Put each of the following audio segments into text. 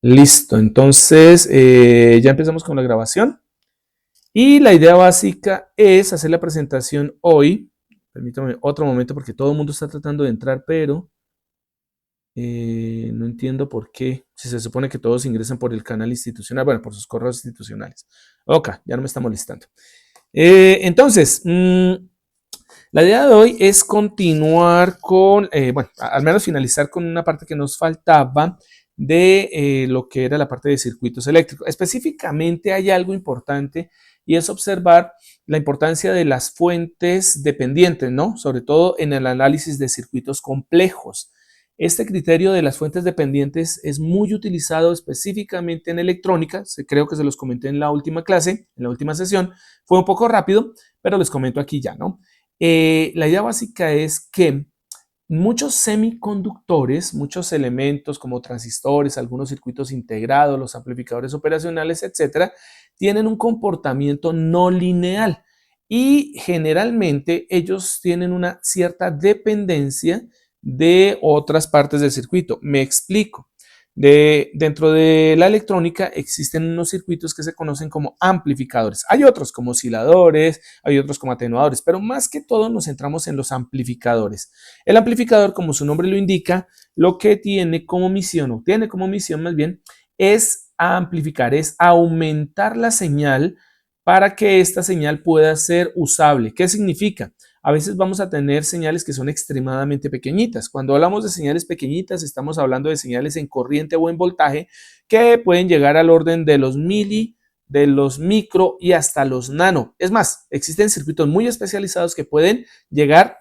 Listo, entonces ya empezamos con la grabación y la idea básica es hacer la presentación hoy. Permítame otro momento porque todo el mundo está tratando de entrar, pero no entiendo por qué, si se supone que todos ingresan por el canal institucional, bueno, por sus correos institucionales. Ok, ya no me está molestando. Entonces, la idea de hoy es continuar con, bueno, al menos finalizar con una parte que nos faltaba de lo que era la parte de circuitos eléctricos. Específicamente hay algo importante y es observar la importancia de las fuentes dependientes, ¿no? Sobre todo en el análisis de circuitos complejos. Este criterio de las fuentes dependientes es muy utilizado específicamente en electrónica. Creo que se los comenté en la última clase, en la última sesión. Fue un poco rápido, pero les comento aquí ya, ¿no? La idea básica es que muchos semiconductores, muchos elementos como transistores, algunos circuitos integrados, los amplificadores operacionales, etcétera, tienen un comportamiento no lineal y generalmente ellos tienen una cierta dependencia de otras partes del circuito. Me explico. Dentro de la electrónica existen unos circuitos que se conocen como amplificadores. Hay otros como osciladores, hay otros como atenuadores, pero más que todo nos centramos en los amplificadores. El amplificador, como su nombre lo indica, lo que tiene como misión, o tiene como misión más bien, es amplificar, es aumentar la señal para que esta señal pueda ser usable. ¿Qué significa? A veces vamos a tener señales que son extremadamente pequeñitas. Cuando hablamos de señales pequeñitas, estamos hablando de señales en corriente o en voltaje que pueden llegar al orden de los mili, de los micro y hasta los nano. Es más, existen circuitos muy especializados que pueden llegar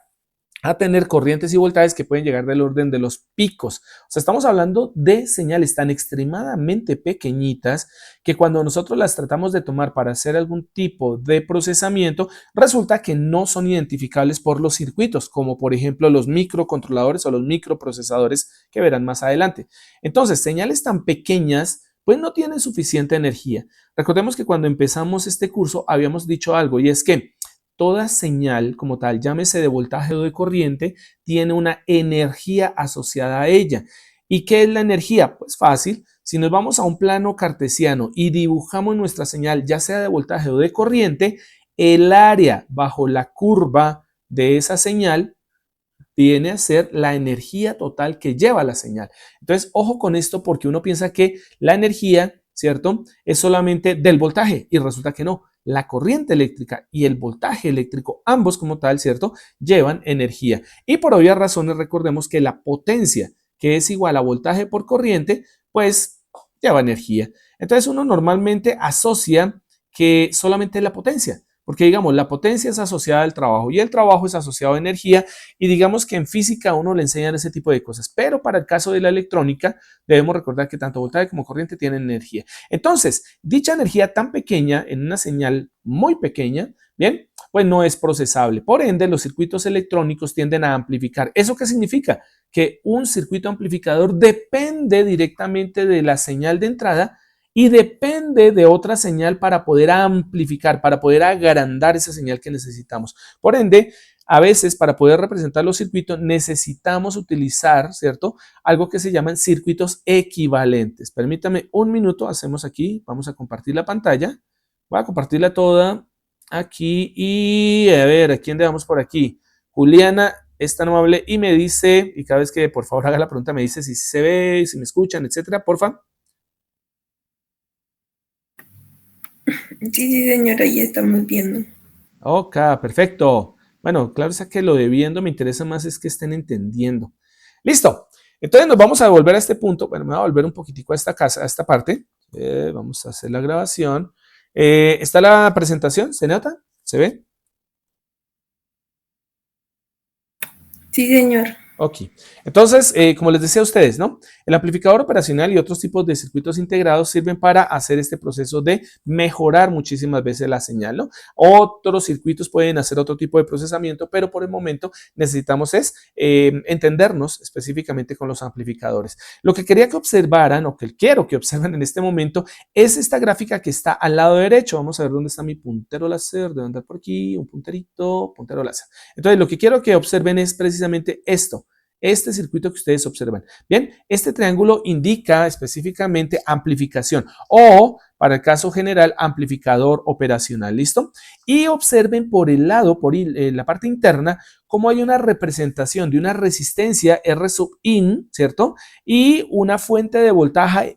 a tener corrientes y voltajes que pueden llegar del orden de los picos. O sea, estamos hablando de señales tan extremadamente pequeñitas que cuando nosotros las tratamos de tomar para hacer algún tipo de procesamiento, resulta que no son identificables por los circuitos, como por ejemplo los microcontroladores o los microprocesadores que verán más adelante. Entonces, señales tan pequeñas pues no tienen suficiente energía. Recordemos que cuando empezamos este curso habíamos dicho algo y es que toda señal como tal, llámese de voltaje o de corriente, tiene una energía asociada a ella. ¿Y qué es la energía? Pues fácil, si nos vamos a un plano cartesiano y dibujamos nuestra señal, ya sea de voltaje o de corriente, el área bajo la curva de esa señal viene a ser la energía total que lleva la señal. Entonces, ojo con esto porque uno piensa que la energía, ¿cierto?, es solamente del voltaje y resulta que no. La corriente eléctrica y el voltaje eléctrico, ambos como tal, ¿cierto?, llevan energía. Y por obvias razones, recordemos que la potencia, que es igual a voltaje por corriente, pues lleva energía. Entonces, uno normalmente asocia que solamente la potencia, porque digamos, la potencia es asociada al trabajo y el trabajo es asociado a energía y digamos que en física a uno le enseñan ese tipo de cosas, pero para el caso de la electrónica debemos recordar que tanto voltaje como corriente tienen energía. Entonces, dicha energía tan pequeña en una señal muy pequeña, bien, pues no es procesable. Por ende, los circuitos electrónicos tienden a amplificar. ¿Eso qué significa? Que un circuito amplificador depende directamente de la señal de entrada y depende de otra señal para poder amplificar, para poder agrandar esa señal que necesitamos. Por ende, a veces para poder representar los circuitos necesitamos utilizar, ¿cierto?, algo que se llaman circuitos equivalentes. Permítame un minuto, hacemos aquí, vamos a compartir la pantalla. Voy a compartirla toda aquí y a ver, ¿a quién le damos por aquí? Juliana es tan amable y me dice, y cada vez que por favor haga la pregunta, me dice si se ve, si me escuchan, etcétera, porfa. Sí, sí, señora, ya estamos viendo. Ok, perfecto. Bueno, claro es que lo de viendo me interesa más es que estén entendiendo. Listo. Entonces nos vamos a volver a este punto. Bueno, me voy a volver un poquitico a esta casa, a esta parte. Vamos a hacer la grabación. ¿Está la presentación? ¿Se nota? ¿Se ve? Sí, señor. Ok, entonces, como les decía a ustedes, ¿no? El amplificador operacional y otros tipos de circuitos integrados sirven para hacer este proceso de mejorar muchísimas veces la señal, ¿no? Otros circuitos pueden hacer otro tipo de procesamiento, pero por el momento necesitamos es entendernos específicamente con los amplificadores. Lo que quería que observaran, o que quiero que observen en este momento, es esta gráfica que está al lado derecho. Vamos a ver dónde está mi puntero láser, debe andar por aquí, un punterito, puntero láser. Entonces, lo que quiero que observen es precisamente esto. este circuito que ustedes observan. Bien, este triángulo indica específicamente amplificación o, para el caso general, amplificador operacional. ¿Listo? Y observen por el lado, la parte interna, cómo hay una representación de una resistencia R sub in, ¿cierto? Y una fuente de voltaje,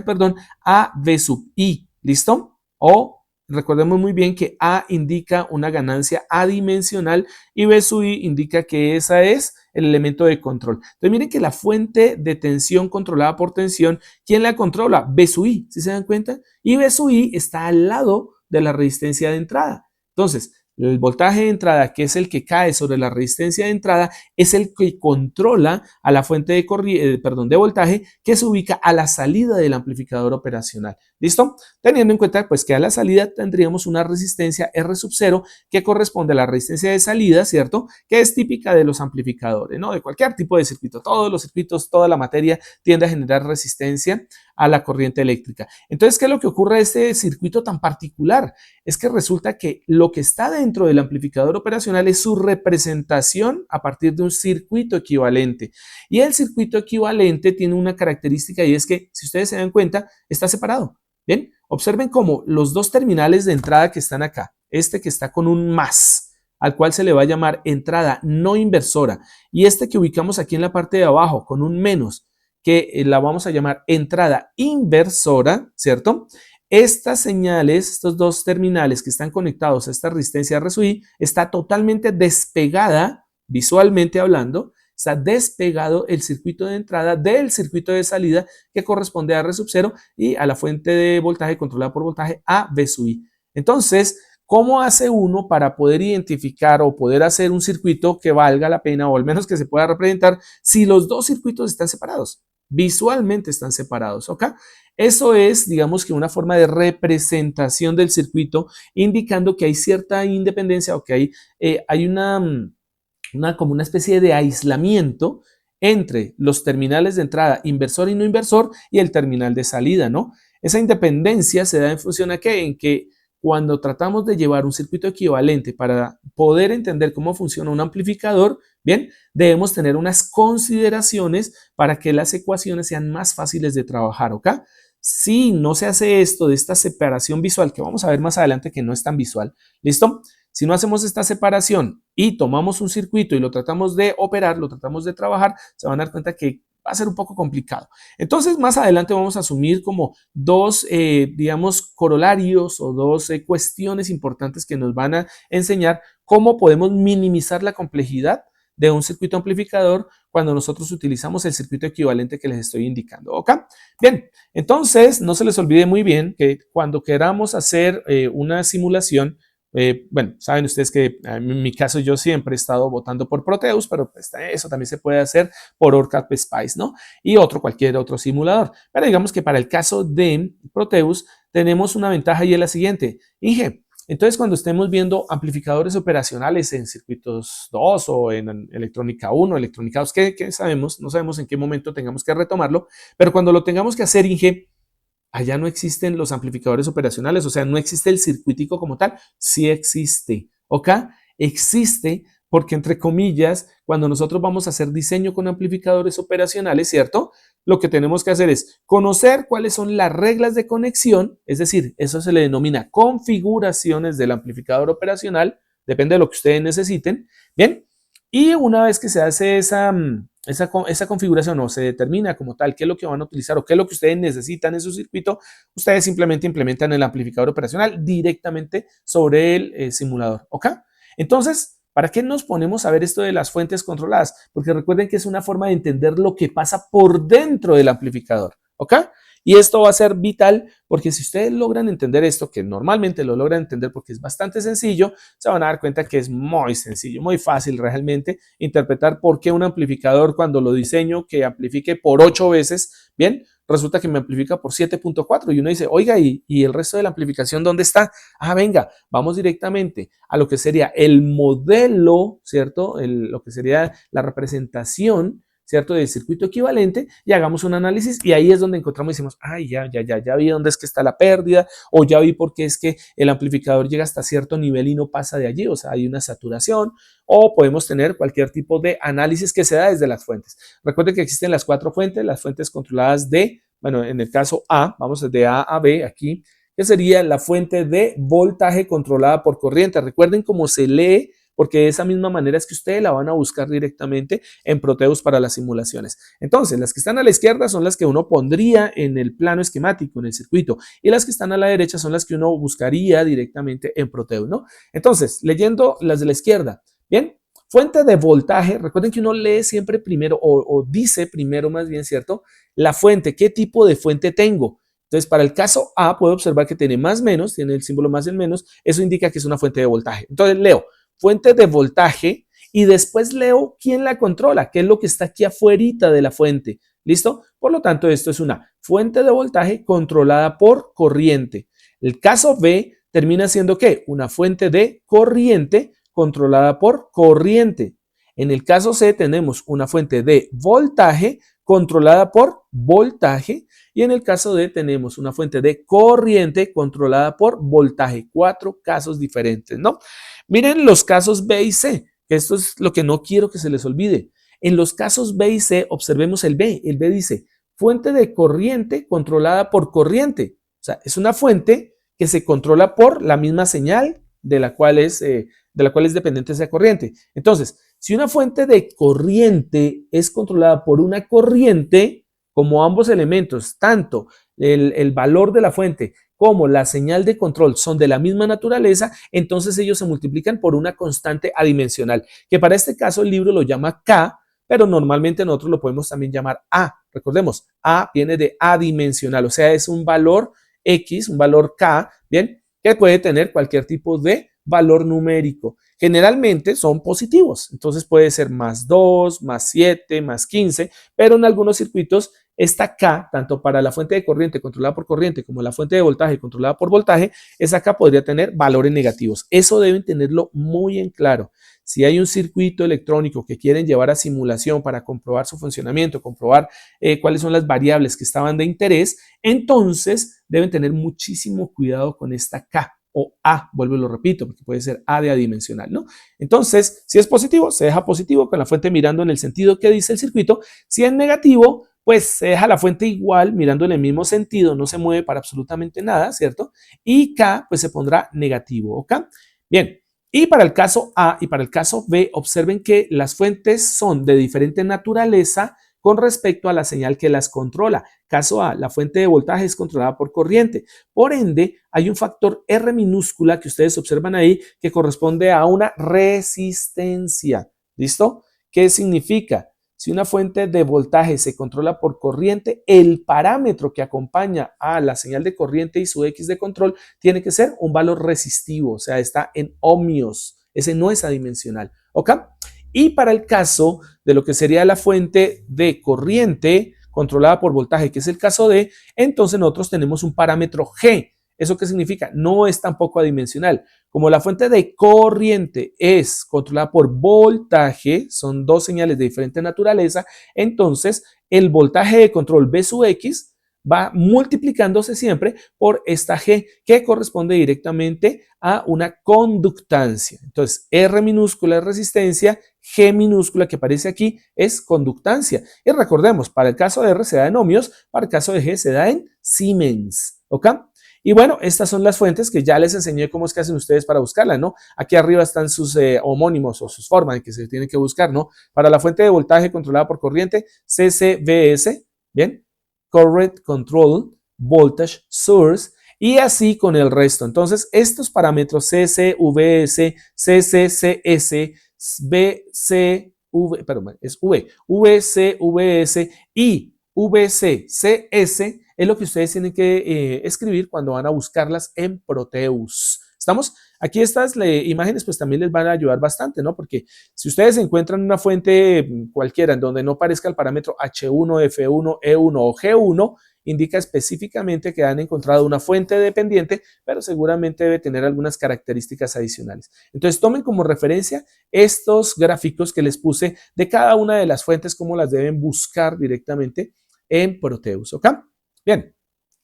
perdón, A V sub I. ¿Listo? O recordemos muy bien que A indica una ganancia adimensional y B sub I indica que esa es el elemento de control. Entonces miren que la fuente de tensión controlada por tensión, ¿quién la controla? B sub I, ¿sí se dan cuenta? Y B sub I está al lado de la resistencia de entrada. Entonces, el voltaje de entrada, que es el que cae sobre la resistencia de entrada, es el que controla a la fuente de voltaje que se ubica a la salida del amplificador operacional. ¿Listo? Teniendo en cuenta pues que a la salida tendríamos una resistencia R sub 0 que corresponde a la resistencia de salida, ¿cierto? Que es típica de los amplificadores, ¿no? De cualquier tipo de circuito. Todos los circuitos, toda la materia tiende a generar resistencia a la corriente eléctrica. Entonces, ¿qué es lo que ocurre a este circuito tan particular? Es que resulta que lo que está dentro del amplificador operacional es su representación a partir de un circuito equivalente. Y el circuito equivalente tiene una característica y es que, si ustedes se dan cuenta, está separado. Bien, observen cómo los dos terminales de entrada que están acá, este que está con un más, al cual se le va a llamar entrada no inversora, y este que ubicamos aquí en la parte de abajo con un menos, que la vamos a llamar entrada inversora, ¿cierto? Estas señales, estos dos terminales que están conectados a esta resistencia R sub I, está totalmente despegada, visualmente hablando, está despegado el circuito de entrada del circuito de salida que corresponde a R sub 0 y a la fuente de voltaje controlada por voltaje a V sub I. Entonces, ¿cómo hace uno para poder identificar o poder hacer un circuito que valga la pena o al menos que se pueda representar si los dos circuitos están separados? Visualmente están separados, ¿ok? Eso es, digamos que una forma de representación del circuito indicando que hay cierta independencia o que hay como una especie de aislamiento entre los terminales de entrada inversor y no inversor y el terminal de salida, ¿no? Esa independencia se da en función a qué? En que cuando tratamos de llevar un circuito equivalente para poder entender cómo funciona un amplificador, bien, debemos tener unas consideraciones para que las ecuaciones sean más fáciles de trabajar, ¿ok? Si no se hace esto de esta separación visual, que vamos a ver más adelante que no es tan visual, ¿listo? Si no hacemos esta separación y tomamos un circuito y lo tratamos de operar, lo tratamos de trabajar, se van a dar cuenta que va a ser un poco complicado. Entonces, más adelante vamos a asumir como dos, digamos, corolarios o dos cuestiones importantes que nos van a enseñar cómo podemos minimizar la complejidad de un circuito amplificador cuando nosotros utilizamos el circuito equivalente que les estoy indicando. ¿Ok? Bien, entonces no se les olvide muy bien que cuando queramos hacer una simulación, bueno, saben ustedes que en mi caso yo siempre he estado votando por Proteus, pero pues, eso también se puede hacer por OrCAD Spice, ¿no? Y cualquier otro simulador. Pero digamos que para el caso de Proteus tenemos una ventaja y es la siguiente. Inge, entonces cuando estemos viendo amplificadores operacionales en circuitos 2 o en electrónica 1, electrónica 2, ¿qué sabemos? No sabemos en qué momento tengamos que retomarlo, pero cuando lo tengamos que hacer, Inge, allá no existen los amplificadores operacionales, o sea, no existe el circuitico como tal, sí existe, ¿ok? Existe porque, entre comillas, cuando nosotros vamos a hacer diseño con amplificadores operacionales, ¿cierto? Lo que tenemos que hacer es conocer cuáles son las reglas de conexión, es decir, eso se le denomina configuraciones del amplificador operacional, depende de lo que ustedes necesiten, ¿bien? Y una vez que se hace esa configuración o se determina como tal qué es lo que van a utilizar o qué es lo que ustedes necesitan en su circuito, ustedes simplemente implementan el amplificador operacional directamente sobre el simulador, ¿ok? Entonces, ¿para qué nos ponemos a ver esto de las fuentes controladas? Porque recuerden que es una forma de entender lo que pasa por dentro del amplificador, ¿ok? Y esto va a ser vital porque si ustedes logran entender esto, que normalmente lo logran entender porque es bastante sencillo, se van a dar cuenta que es muy sencillo, muy fácil realmente interpretar por qué un amplificador cuando lo diseño que amplifique por 8 veces, bien, resulta que me amplifica por 7.4 y uno dice, oiga, ¿y el resto de la amplificación dónde está? Ah, venga, vamos directamente a lo que sería el modelo, ¿cierto? Lo que sería la representación, ¿cierto? Del circuito equivalente y hagamos un análisis y ahí es donde encontramos y decimos, ay, ya vi dónde es que está la pérdida o ya vi por qué es que el amplificador llega hasta cierto nivel y no pasa de allí, o sea, hay una saturación o podemos tener cualquier tipo de análisis que se da desde las fuentes. Recuerden que existen las 4 fuentes, las fuentes controladas de, bueno, en el caso A, vamos de A a B aquí, que sería la fuente de voltaje controlada por corriente. Recuerden cómo se lee, porque de esa misma manera es que ustedes la van a buscar directamente en Proteus para las simulaciones. Entonces, las que están a la izquierda son las que uno pondría en el plano esquemático, en el circuito, y las que están a la derecha son las que uno buscaría directamente en Proteus, ¿no? Entonces, leyendo las de la izquierda, bien, fuente de voltaje, recuerden que uno lee siempre primero, o dice primero más bien, ¿cierto? La fuente, ¿qué tipo de fuente tengo? Entonces, para el caso A, puedo observar que tiene más menos, tiene el símbolo más y el menos, eso indica que es una fuente de voltaje. Entonces, leo fuente de voltaje y después leo quién la controla, qué es lo que está aquí afuera de la fuente. ¿Listo? Por lo tanto, esto es una fuente de voltaje controlada por corriente. El caso B termina siendo ¿qué? Una fuente de corriente controlada por corriente. En el caso C tenemos una fuente de voltaje controlada por voltaje y en el caso D tenemos una fuente de corriente controlada por voltaje. 4 casos diferentes, ¿no? Miren los casos B y C, que esto es lo que no quiero que se les olvide. En los casos B y C observemos el B. El B dice fuente de corriente controlada por corriente. O sea, es una fuente que se controla por la misma señal de la cual es dependiente esa corriente. Entonces, si una fuente de corriente es controlada por una corriente, como ambos elementos, tanto el valor de la fuente como la señal de control son de la misma naturaleza, entonces ellos se multiplican por una constante adimensional, que para este caso el libro lo llama K, pero normalmente nosotros lo podemos también llamar A. Recordemos, A viene de adimensional, o sea, es un valor X, un valor K, ¿bien? Que puede tener cualquier tipo de valor numérico. Generalmente son positivos, entonces puede ser más 2, más 7, más 15, pero en algunos circuitos esta K, tanto para la fuente de corriente controlada por corriente como la fuente de voltaje controlada por voltaje, esa K podría tener valores negativos. Eso deben tenerlo muy en claro. Si hay un circuito electrónico que quieren llevar a simulación para comprobar su funcionamiento, comprobar cuáles son las variables que estaban de interés, entonces deben tener muchísimo cuidado con esta K o A, vuelvo y lo repito, porque puede ser A de adimensional, ¿no? Entonces, si es positivo, se deja positivo con la fuente mirando en el sentido que dice el circuito. Si es negativo, pues se deja la fuente igual, mirando en el mismo sentido, no se mueve para absolutamente nada, ¿cierto? Y K, pues se pondrá negativo, ¿ok? Bien, y para el caso A y para el caso B, observen que las fuentes son de diferente naturaleza con respecto a la señal que las controla. Caso A, la fuente de voltaje es controlada por corriente. Por ende, hay un factor R minúscula que ustedes observan ahí que corresponde a una resistencia. ¿Listo? ¿Qué significa? Si una fuente de voltaje se controla por corriente, el parámetro que acompaña a la señal de corriente y su X de control tiene que ser un valor resistivo, o sea, está en ohmios. Ese no es adimensional. ¿Ok? Y para el caso de lo que sería la fuente de corriente controlada por voltaje, que es el caso D, entonces nosotros tenemos un parámetro G. ¿Eso qué significa? No es tampoco adimensional. Como la fuente de corriente es controlada por voltaje, son 2 señales de diferente naturaleza, entonces el voltaje de control B sub X va multiplicándose siempre por esta G que corresponde directamente a una conductancia. Entonces, R minúscula es resistencia, G minúscula que aparece aquí es conductancia. Y recordemos, para el caso de R se da en ohmios, para el caso de G se da en Siemens. ¿Ok? Y bueno, estas son las fuentes que ya les enseñé cómo es que hacen ustedes para buscarlas, ¿no? Aquí arriba están sus homónimos o sus formas en que se tienen que buscar, ¿no? Para la fuente de voltaje controlada por corriente, CCVS, ¿bien? Current Control Voltage Source, y así con el resto. Entonces, estos parámetros CCVS, CCCS, BCV, perdón, es V, VCVS y VCCS es lo que ustedes tienen que escribir cuando van a buscarlas en Proteus. ¿Estamos? Aquí estas imágenes pues también les van a ayudar bastante, ¿no? Porque si ustedes encuentran una fuente cualquiera en donde no aparezca el parámetro H1, F1, E1 o G1, indica específicamente que han encontrado una fuente dependiente, pero seguramente debe tener algunas características adicionales. Entonces tomen como referencia estos gráficos que les puse de cada una de las fuentes, cómo las deben buscar directamente en Proteus, ¿ok? Bien,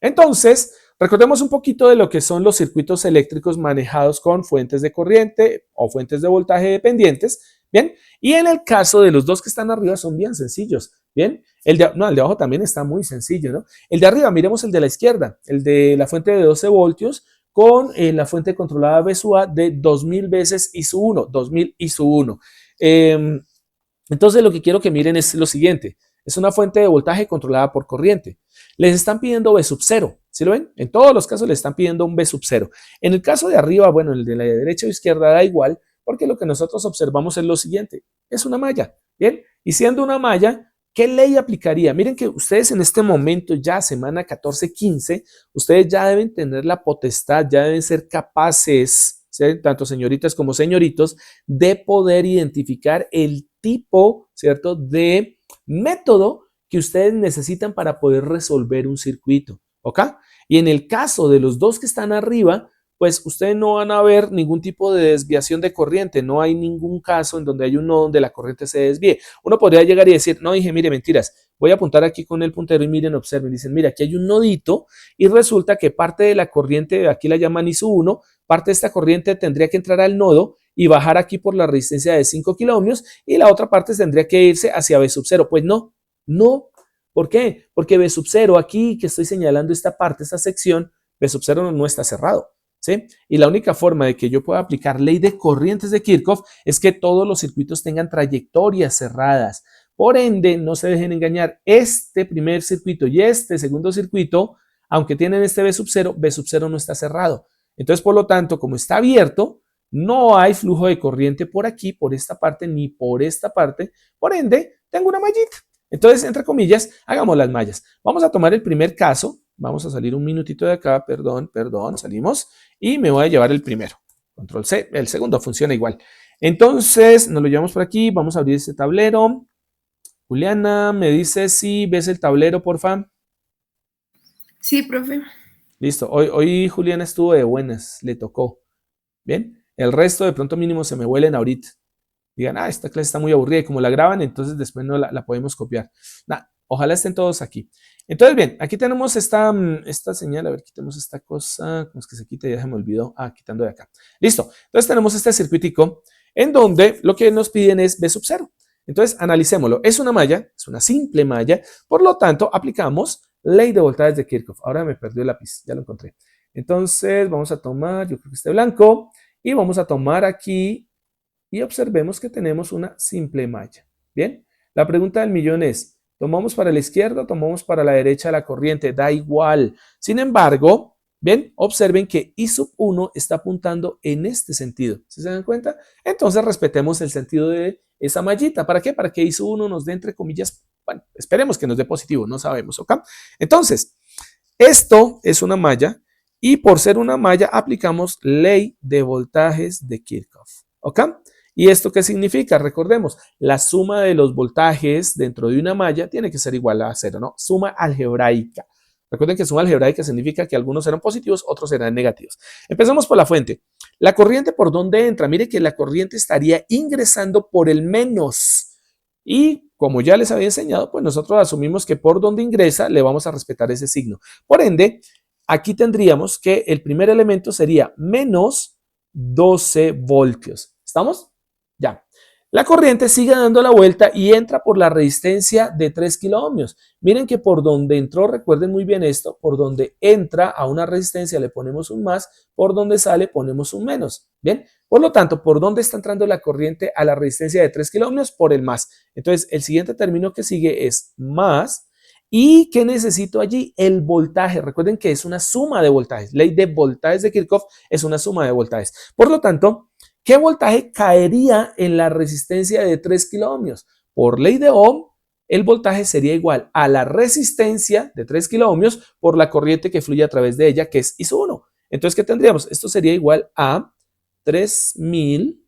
entonces recordemos un poquito de lo que son los circuitos eléctricos manejados con fuentes de corriente o fuentes de voltaje dependientes. Bien, y en el caso de los dos que están arriba son bien sencillos. Bien, el de abajo también está muy sencillo, ¿no? El de arriba, miremos el de la izquierda, el de la fuente de 12 voltios con la fuente controlada B sub A de 2000 veces I sub 1, 2000 I sub 1. Entonces lo que quiero que miren es lo siguiente. Es una fuente de voltaje controlada por corriente. Les están pidiendo B sub 0. ¿Sí lo ven? En todos los casos les están pidiendo un B sub 0. En el caso de arriba, bueno, el de la derecha o izquierda da igual, porque lo que nosotros observamos es lo siguiente. Es una malla. ¿Bien? Y siendo una malla, ¿qué ley aplicaría? Miren que ustedes en este momento, ya semana 14-15, ustedes ya deben tener la potestad, ya deben ser capaces, ¿sí? Tanto señoritas como señoritos, de poder identificar el tipo, ¿cierto?, de método que ustedes necesitan para poder resolver un circuito, ¿ok? Y en el caso de los dos que están arriba, pues ustedes no van a ver ningún tipo de desviación de corriente, no hay ningún caso en donde hay un nodo donde la corriente se desvíe. Uno podría llegar y decir, no, dije, mire, mentiras, voy a apuntar aquí con el puntero y miren, observen, dicen, mira, aquí hay un nodito y resulta que parte de la corriente, aquí la llaman I sub 1, parte de esta corriente tendría que entrar al nodo y bajar aquí por la resistencia de 5 kiloohmios y la otra parte tendría que irse hacia B sub 0. Pues no, no. ¿Por qué? Porque B sub 0, aquí que estoy señalando esta parte, esta sección, B sub 0 no está cerrado. ¿Sí? Y la única forma de que yo pueda aplicar ley de corrientes de Kirchhoff es que todos los circuitos tengan trayectorias cerradas. Por ende, no se dejen engañar, este primer circuito y este segundo circuito, aunque tienen este B sub 0 no está cerrado. Entonces, por lo tanto, como está abierto, no hay flujo de corriente por aquí, por esta parte, ni por esta parte. Por ende, tengo una mallita. Entonces, entre comillas, hagamos las mallas. Vamos a tomar el primer caso. Vamos a salir un minutito de acá, perdón, salimos y me voy a llevar el primero. Control C, el segundo funciona igual. Entonces, nos lo llevamos por aquí, vamos a abrir este tablero. Juliana, me dice si ves el tablero, porfa. Sí, profe. Listo, hoy Juliana estuvo de buenas, le tocó. Bien, el resto de pronto mínimo se me huelen ahorita. Digan, esta clase está muy aburrida y como la graban, entonces después no la podemos copiar. Ojalá estén todos aquí. Entonces, bien, aquí tenemos esta señal. A ver, quitemos esta cosa. ¿Cómo es que se quita? Ya se me olvidó. Quitando de acá. Listo. Entonces tenemos este circuitico en donde lo que nos piden es B sub 0. Entonces, analicémoslo. Es una malla, es una simple malla. Por lo tanto, aplicamos ley de voltajes de Kirchhoff. Ahora me perdió el lápiz. Ya lo encontré. Entonces, vamos a tomar, yo creo que este blanco, y vamos a tomar aquí y observemos que tenemos una simple malla. Bien, la pregunta del millón es, ¿tomamos para la izquierda o tomamos para la derecha la corriente? Da igual. Sin embargo, bien, observen que I sub 1 está apuntando en este sentido. ¿Sí se dan cuenta? Entonces respetemos el sentido de esa mallita. ¿Para qué? Para que I sub 1 nos dé entre comillas, bueno, esperemos que nos dé positivo, no sabemos, ¿ok? Entonces, esto es una malla y por ser una malla aplicamos ley de voltajes de Kirchhoff, ¿ok? ¿Y esto qué significa? Recordemos, la suma de los voltajes dentro de una malla tiene que ser igual a 0, ¿no? Suma algebraica. Recuerden que suma algebraica significa que algunos serán positivos, otros serán negativos. Empezamos por la fuente. La corriente, ¿por dónde entra? Mire que la corriente estaría ingresando por el menos. Y como ya les había enseñado, pues nosotros asumimos que por donde ingresa le vamos a respetar ese signo. Por ende, aquí tendríamos que el primer elemento sería menos 12 voltios. ¿Estamos? Ya. La corriente sigue dando la vuelta y entra por la resistencia de 3 kiloohmios. Miren que por donde entró, recuerden muy bien esto, por donde entra a una resistencia le ponemos un más, por donde sale ponemos un menos. Bien, por lo tanto, ¿por dónde está entrando la corriente a la resistencia de 3 kiloohmios? Por el más. Entonces, el siguiente término que sigue es más. ¿Y qué necesito allí? El voltaje. Recuerden que es una suma de voltajes. Ley de voltajes de Kirchhoff es una suma de voltajes. Por lo tanto, ¿qué voltaje caería en la resistencia de 3 kiloohmios? Por ley de Ohm, el voltaje sería igual a la resistencia de 3 kiloohmios por la corriente que fluye a través de ella, que es I sub 1. Entonces, ¿qué tendríamos? Esto sería igual a 3000,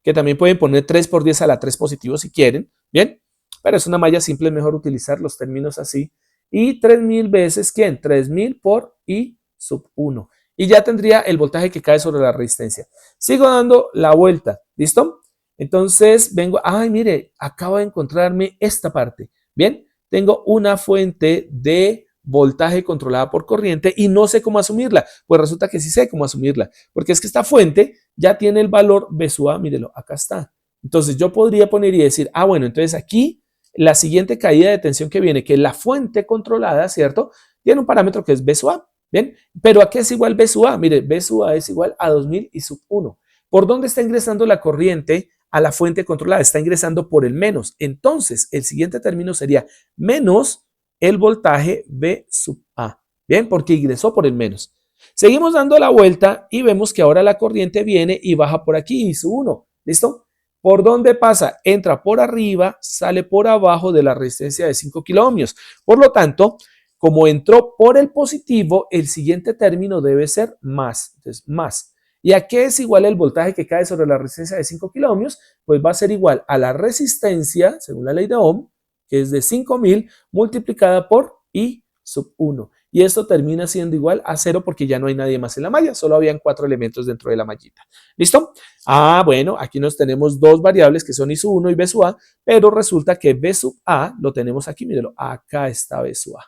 que también pueden poner 3 por 10 a la 3 positivo si quieren, ¿bien? pero es una malla simple, es mejor utilizar los términos así. Y 3000 veces, ¿quién? 3000 por I sub 1. Y ya tendría el voltaje que cae sobre la resistencia. Sigo dando la vuelta, ¿listo? Entonces vengo, ay, mire, acabo de encontrarme esta parte. Bien, tengo una fuente de voltaje controlada por corriente y no sé cómo asumirla. Pues resulta que sí sé cómo asumirla, porque es que esta fuente ya tiene el valor B sub A, mírelo, acá está. Entonces yo podría poner y decir, ah, bueno, entonces aquí la siguiente caída de tensión que viene, que la fuente controlada, ¿cierto? Tiene un parámetro que es B sub A, ¿bien? Pero ¿a qué es igual B sub A? Mire, B sub A es igual a 2000 y sub 1. ¿Por dónde está ingresando la corriente a la fuente controlada? Está ingresando por el menos. Entonces, el siguiente término sería menos el voltaje B sub A. Bien, porque ingresó por el menos. Seguimos dando la vuelta y vemos que ahora la corriente viene y baja por aquí, I sub 1. ¿Listo? ¿Por dónde pasa? Entra por arriba, sale por abajo de la resistencia de 5 kiloohmios. Por lo tanto, como entró por el positivo, el siguiente término debe ser más. Entonces, más. ¿Y a qué es igual el voltaje que cae sobre la resistencia de 5 kiloohmios? Pues va a ser igual a la resistencia, según la ley de Ohm, que es de 5000 multiplicada por I sub 1. Y esto termina siendo igual a 0 porque ya no hay nadie más en la malla, solo habían 4 elementos dentro de la mallita. ¿Listo? Ah, bueno, aquí nos tenemos dos variables que son I sub 1 y B sub A, pero resulta que B sub A lo tenemos aquí, mírelo, acá está B sub A.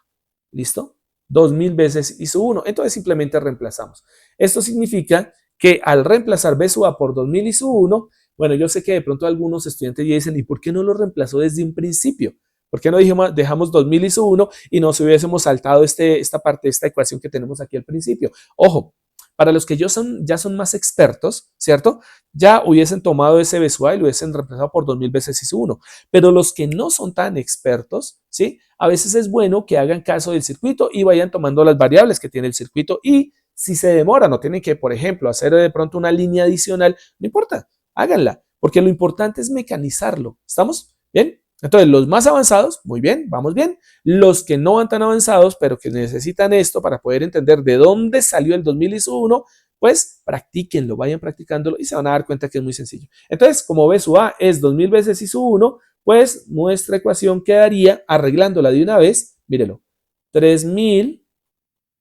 ¿Listo? 2000 veces I sub 1. Entonces simplemente reemplazamos. Esto significa que al reemplazar B sub A por 2000 I sub 1, bueno, yo sé que de pronto algunos estudiantes ya dicen, ¿y por qué no lo reemplazó desde un principio? ¿Por qué no dejamos 2000 y sub 1 y nos hubiésemos saltado esta parte, esta ecuación que tenemos aquí al principio? Ojo, para los que ya son más expertos, ¿cierto? Ya hubiesen tomado ese B sub A y lo hubiesen reemplazado por 2000 veces I sub 1. Pero los que no son tan expertos, ¿sí? A veces es bueno que hagan caso del circuito y vayan tomando las variables que tiene el circuito y si se demoran o tienen que, por ejemplo, hacer de pronto una línea adicional, no importa, háganla, porque lo importante es mecanizarlo. ¿Estamos? ¿Bien? Entonces, los más avanzados, muy bien, vamos bien. Los que no van tan avanzados, pero que necesitan esto para poder entender de dónde salió el 2000 y sub 1, pues practíquenlo, vayan practicándolo y se van a dar cuenta que es muy sencillo. Entonces, como B sub A es 2000 veces I sub 1, pues nuestra ecuación quedaría, arreglándola de una vez, mírelo, 3000,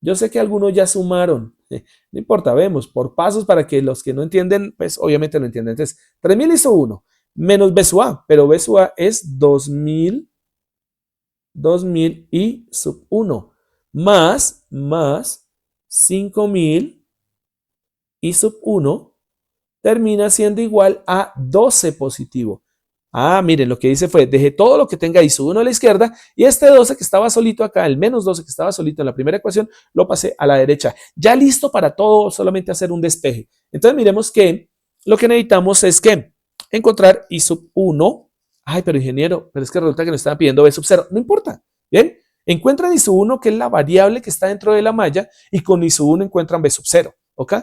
yo sé que algunos ya sumaron, no importa, vemos, por pasos para que los que no entienden, pues obviamente lo entienden. Entonces, 3000 I sub 1 menos B sub A, pero B sub A es 2000 I sub 1 más 5000 I sub 1 termina siendo igual a 12 positivo. Ah, miren, lo que hice fue, dejé todo lo que tenga I sub 1 a la izquierda y este 12 que estaba solito acá, el menos 12 que estaba solito en la primera ecuación, lo pasé a la derecha. Ya listo para todo, solamente hacer un despeje. Entonces miremos que lo que necesitamos es que encontrar I sub 1. Ay, pero ingeniero, pero es que resulta que nos están pidiendo B sub 0. No importa, ¿bien? Encuentran I sub 1, que es la variable que está dentro de la malla, y con I sub 1 encuentran B sub 0, ¿ok?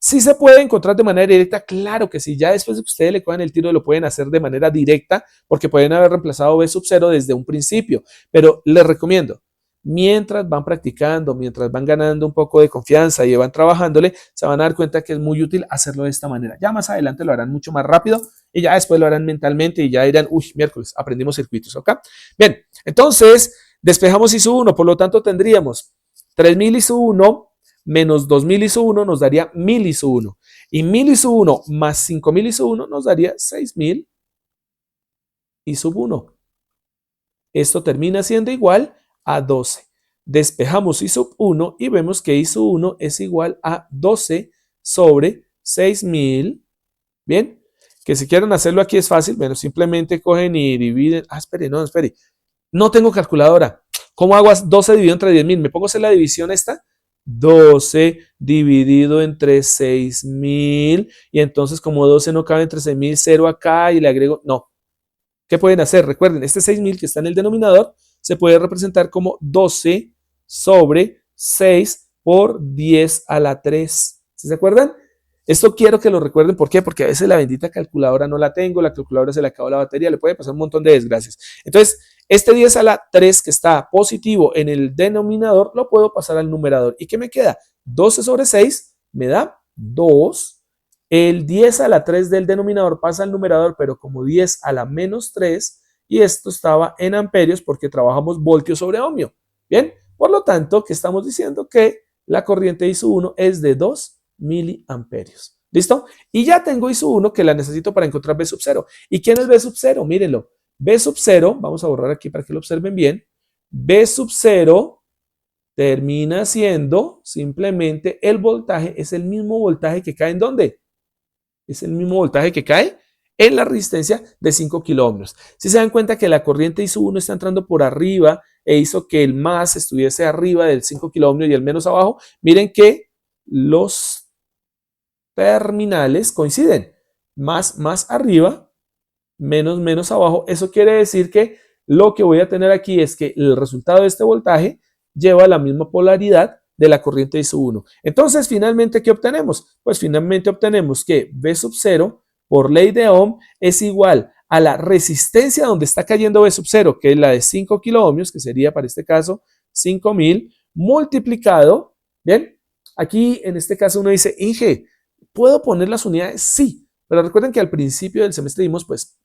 ¿Sí se puede encontrar de manera directa? Claro que sí. Ya después de que ustedes le cojan el tiro, lo pueden hacer de manera directa porque pueden haber reemplazado B sub 0 desde un principio. Pero les recomiendo, mientras van practicando, mientras van ganando un poco de confianza y van trabajándole, se van a dar cuenta que es muy útil hacerlo de esta manera. Ya más adelante lo harán mucho más rápido y ya después lo harán mentalmente y ya dirán, uy, miércoles, aprendimos circuitos, ¿ok? Bien, entonces despejamos I sub 1, por lo tanto tendríamos 3000 I sub 1 menos 2000 I sub 1 nos daría 1000 I sub 1. Y 1000 I sub 1 más 5000 I sub 1 nos daría 6000 I sub 1. Esto termina siendo igual a 12. Despejamos I sub 1 y vemos que I sub 1 es igual a 12 sobre 6000. Bien, que si quieren hacerlo aquí es fácil. Bueno, simplemente cogen y dividen. Ah, espere, no, espere. No tengo calculadora. ¿Cómo hago 12 dividido entre 10.000? ¿Me pongo a hacer la división esta? 12 dividido entre 6000 y entonces como 12 no cabe entre 6000, 0 acá y le agrego, no. ¿Qué pueden hacer? Recuerden, este 6000 que está en el denominador se puede representar como 12 sobre 6 por 10 a la 3. ¿Sí se acuerdan? Esto quiero que lo recuerden. ¿Por qué? Porque a veces la bendita calculadora no la tengo, la calculadora se le acabó la batería, le puede pasar un montón de desgracias. Entonces, este 10 a la 3 que está positivo en el denominador, lo puedo pasar al numerador. ¿Y qué me queda? 12 sobre 6 me da 2. El 10 a la 3 del denominador pasa al numerador, pero como 10 a la menos 3, y esto estaba en amperios porque trabajamos voltios sobre ohmio. Bien, por lo tanto, ¿qué estamos diciendo? Que la corriente I sub 1 es de 2 miliamperios. ¿Listo? Y ya tengo I sub 1 que la necesito para encontrar B sub 0. ¿Y quién es B sub 0? Mírenlo. B sub 0, vamos a borrar aquí para que lo observen bien. B sub 0 termina siendo simplemente el voltaje, es el mismo voltaje que cae ¿en dónde? Es el mismo voltaje que cae en la resistencia de 5 kiloohmios. Si se dan cuenta que la corriente I sub 1 está entrando por arriba e hizo que el más estuviese arriba del 5 kiloohmios y el menos abajo, miren que los terminales coinciden. Más arriba, menos abajo. Eso quiere decir que lo que voy a tener aquí es que el resultado de este voltaje lleva la misma polaridad de la corriente I sub 1. Entonces, finalmente, ¿qué obtenemos? Pues finalmente obtenemos que V sub 0 por ley de Ohm es igual a la resistencia donde está cayendo V sub 0, que es la de 5 kiloohmios, que sería para este caso 5000, multiplicado, ¿bien? Aquí en este caso uno dice, Inge, ¿puedo poner las unidades? Sí, pero recuerden que al principio del semestre dimos, pues,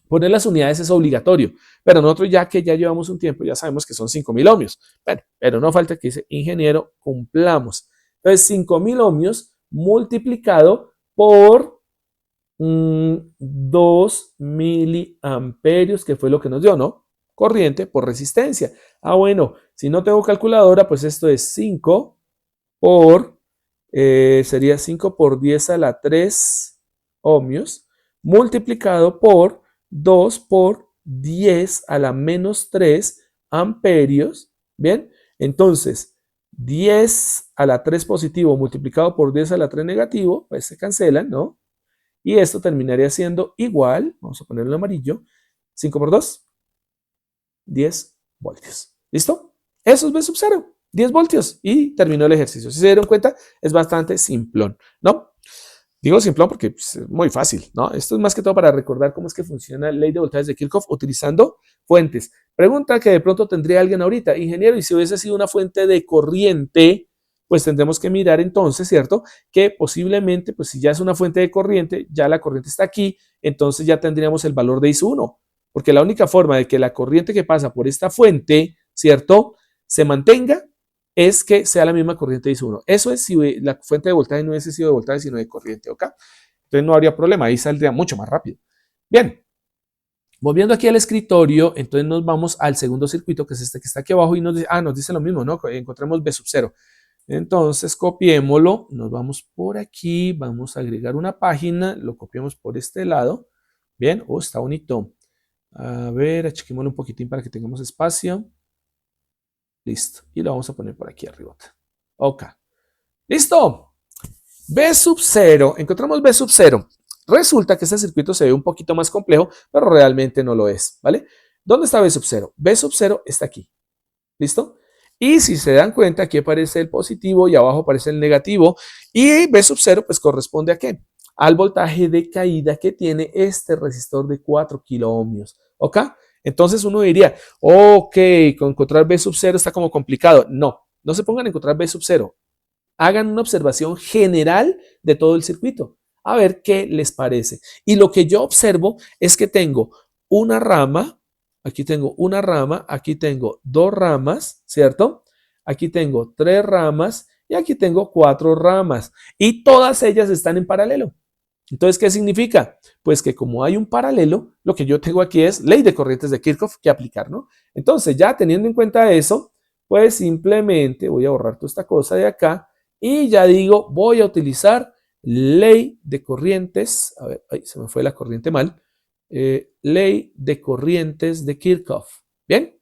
poner las unidades es obligatorio, pero nosotros ya que ya llevamos un tiempo, ya sabemos que son 5000 ohmios. Bueno, pero no falta que dice, ingeniero, cumplamos. Entonces, 5000 ohmios multiplicado por 2 miliamperios, que fue lo que nos dio, ¿no? Corriente por resistencia. Ah, bueno, si no tengo calculadora, pues esto es 5 por, sería 5 por 10 a la 3 ohmios, multiplicado por 2 por 10 a la menos 3 amperios. Bien, entonces 10 a la 3 positivo multiplicado por 10 a la 3 negativo, pues se cancelan, ¿no? Y esto terminaría siendo igual, vamos a ponerlo en amarillo, 5 por 2, 10 voltios. ¿Listo? Eso es V sub 0, 10 voltios. Y terminó el ejercicio. Si se dieron cuenta, es bastante simplón, ¿no? Digo simplón porque pues, es muy fácil, ¿no? Esto es más que todo para recordar cómo es que funciona la ley de voltajes de Kirchhoff utilizando fuentes. Pregunta que de pronto tendría alguien ahorita, ingeniero, y si hubiese sido una fuente de corriente, pues tendremos que mirar entonces, ¿cierto? Que posiblemente, pues si ya es una fuente de corriente, ya la corriente está aquí, entonces ya tendríamos el valor de I sub 1, porque la única forma de que la corriente que pasa por esta fuente, ¿cierto?, se mantenga es que sea la misma corriente de I sub 1. Eso es si la fuente de voltaje no hubiese sido de voltaje, sino de corriente, ¿ok? Entonces no habría problema, ahí saldría mucho más rápido. Bien, volviendo aquí al escritorio, entonces nos vamos al segundo circuito, que es este que está aquí abajo, y nos dice lo mismo, ¿no? Encontremos V sub 0. Entonces copiémoslo, nos vamos por aquí, vamos a agregar una página, lo copiamos por este lado. Bien, está bonito. A ver, achiquémoslo un poquitín para que tengamos espacio. Listo. Y lo vamos a poner por aquí arriba. Ok. Listo. V sub 0. Encontramos V sub 0. Resulta que este circuito se ve un poquito más complejo, pero realmente no lo es, ¿vale? ¿Dónde está V sub 0? V sub 0 está aquí. ¿Listo? Y si se dan cuenta, aquí aparece el positivo y abajo aparece el negativo. Y V sub 0, pues corresponde a ¿qué? Al voltaje de caída que tiene este resistor de 4 kiloohmios. ¿Ok? Entonces uno diría, ok, con encontrar V sub 0 está como complicado. No, no se pongan a encontrar V sub 0. Hagan una observación general de todo el circuito. A ver qué les parece. Y lo que yo observo es que tengo una rama, aquí tengo una rama, aquí tengo 2 ramas, ¿cierto? Aquí tengo 3 ramas y aquí tengo 4 ramas. Y todas ellas están en paralelo. Entonces, ¿qué significa? Pues que como hay un paralelo, lo que yo tengo aquí es ley de corrientes de Kirchhoff que aplicar, ¿no? Entonces, ya teniendo en cuenta eso, pues simplemente voy a borrar toda esta cosa de acá y ya digo, voy a utilizar ley de corrientes, a ver, ay, se me fue la corriente mal, ley de corrientes de Kirchhoff, ¿bien?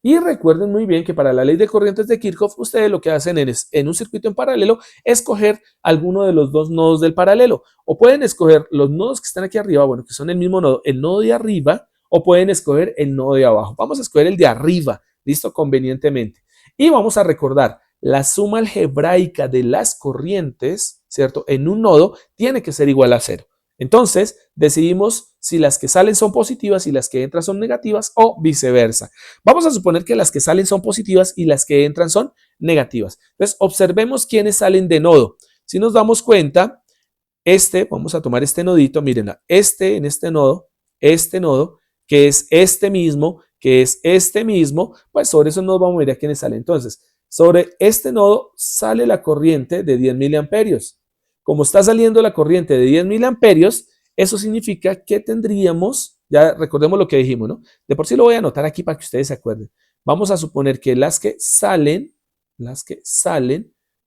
Y recuerden muy bien que para la ley de corrientes de Kirchhoff, ustedes lo que hacen es, en un circuito en paralelo, escoger alguno de los 2 nodos del paralelo. O pueden escoger los nodos que están aquí arriba, bueno, que son el mismo nodo, el nodo de arriba, o pueden escoger el nodo de abajo. Vamos a escoger el de arriba, listo, convenientemente. Y vamos a recordar, la suma algebraica de las corrientes, ¿cierto? En un nodo tiene que ser igual a 0. Entonces, decidimos si las que salen son positivas y las que entran son negativas o viceversa. Vamos a suponer que las que salen son positivas y las que entran son negativas. Entonces, observemos quiénes salen de nodo. Si nos damos cuenta, vamos a tomar este nodito, miren, en este nodo, que es este mismo, pues sobre esos nodos vamos a ver a quiénes salen. Entonces, sobre este nodo sale la corriente de 10 miliamperios. Como está saliendo la corriente de 10 miliamperios, eso significa que tendríamos, ya recordemos lo que dijimos, ¿no? De por sí lo voy a anotar aquí para que ustedes se acuerden. Vamos a suponer que las que salen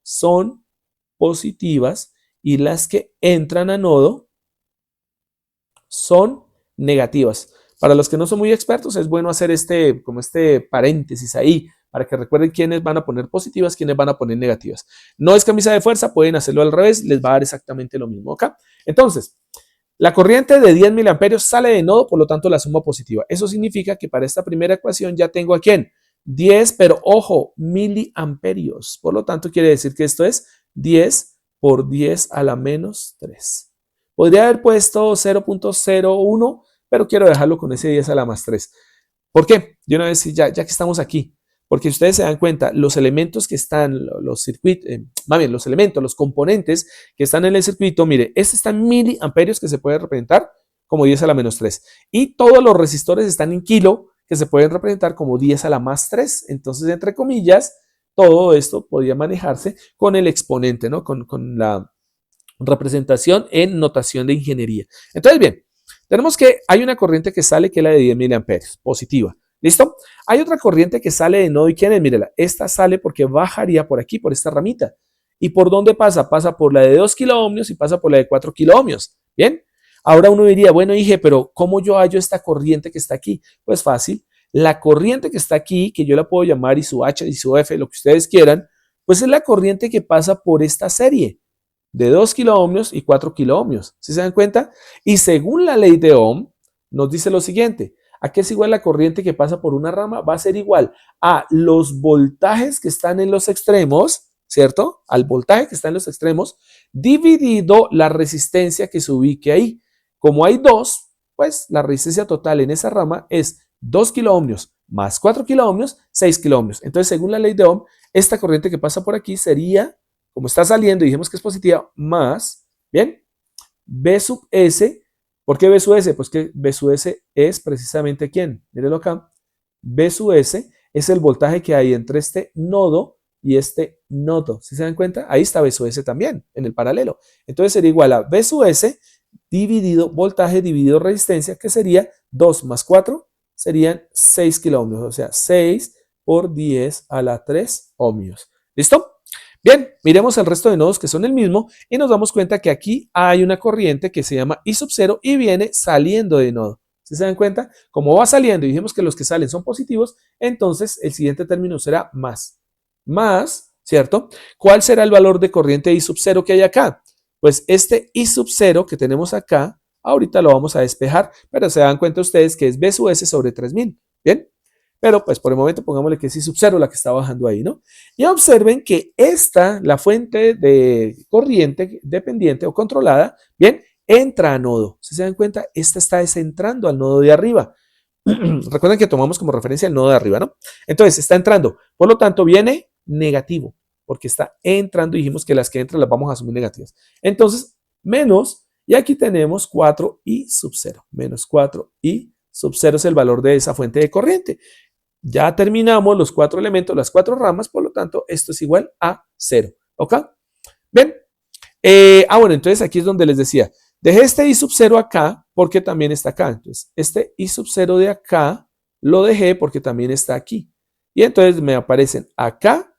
son positivas y las que entran a nodo son negativas. Para los que no son muy expertos, es bueno hacer como este paréntesis ahí, para que recuerden quiénes van a poner positivas, quiénes van a poner negativas. No es camisa de fuerza, pueden hacerlo al revés, les va a dar exactamente lo mismo acá. Entonces, la corriente de 10 miliamperios sale de nodo, por lo tanto la suma positiva. Eso significa que para esta primera ecuación ya tengo a quién, 10, pero ojo, miliamperios. Por lo tanto, quiere decir que esto es 10 por 10 a la menos 3. Podría haber puesto 0.01, pero quiero dejarlo con ese 10 a la más 3. ¿Por qué? De una vez, ya que estamos aquí, porque ustedes se dan cuenta, los elementos que están, los circuitos, los elementos, los componentes que están en el circuito, mire, este está en miliamperios que se puede representar como 10 a la menos 3. Y todos los resistores están en kilo que se pueden representar como 10 a la más 3. Entonces, entre comillas, todo esto podría manejarse con el exponente, ¿no? Con la representación en notación de ingeniería. Entonces, bien, tenemos que hay una corriente que sale que es la de 10 miliamperios, positiva. ¿Listo? Hay otra corriente que sale de nodo y ¿quién es? Mírela, esta sale porque bajaría por aquí, por esta ramita. ¿Y por dónde pasa? Pasa por la de 2 kiloohmios y pasa por la de 4 kiloohmios. ¿Bien? Ahora uno diría, bueno, dije, pero ¿cómo yo hallo esta corriente que está aquí? Pues fácil. La corriente que está aquí, que yo la puedo llamar I sub H, I sub F, lo que ustedes quieran, pues es la corriente que pasa por esta serie de 2 kiloohmios y 4 kiloohmios. ¿Sí se dan cuenta? Y según la ley de Ohm, nos dice lo siguiente. ¿A qué es igual la corriente que pasa por una rama? Va a ser igual a los voltajes que están en los extremos, ¿cierto? Al voltaje que está en los extremos, dividido la resistencia que se ubique ahí. Como hay dos, pues la resistencia total en esa rama es 2 kiloohmios más 4 kiloohmios, 6 kiloohmios. Entonces, según la ley de Ohm, esta corriente que pasa por aquí sería, como está saliendo y dijimos que es positiva, más, ¿bien? B sub S. ¿Por qué B sub S? Pues que B sub S es precisamente ¿quién? Mírenlo acá. B sub S es el voltaje que hay entre este nodo y este nodo. ¿Sí se dan cuenta? Ahí está B sub S también, en el paralelo. Entonces sería igual a B sub S dividido voltaje dividido resistencia, que sería 2 más 4, serían 6 kiloohmios. O sea, 6 por 10 a la 3 ohmios. ¿Listo? Bien, miremos el resto de nodos que son el mismo y nos damos cuenta que aquí hay una corriente que se llama I sub 0 y viene saliendo de nodo. ¿Sí se dan cuenta? Como va saliendo y dijimos que los que salen son positivos, entonces el siguiente término será más. Más, ¿cierto? ¿Cuál será el valor de corriente I sub 0 que hay acá? Pues este I sub 0 que tenemos acá, ahorita lo vamos a despejar, pero se dan cuenta ustedes que es B sub S sobre 3000. ¿Bien? Pero pues por el momento pongámosle que es I sub 0 la que está bajando ahí, ¿no? Y observen que esta, la fuente de corriente dependiente o controlada, bien, entra a nodo. Si se dan cuenta, esta está descentrando al nodo de arriba. Recuerden que tomamos como referencia el nodo de arriba, ¿no? Entonces está entrando. Por lo tanto, viene negativo, porque está entrando. Dijimos que las que entran las vamos a asumir negativas. Entonces, menos, y aquí tenemos 4i sub 0. Menos 4i sub 0 es el valor de esa fuente de corriente. Ya terminamos los 4 elementos, las 4 ramas, por lo tanto, esto es igual a 0. ¿Ok? ¿Ven? Bueno, entonces aquí es donde les decía, dejé este I sub 0 acá porque también está acá. Entonces, este I sub 0 de acá lo dejé porque también está aquí. Y entonces me aparecen acá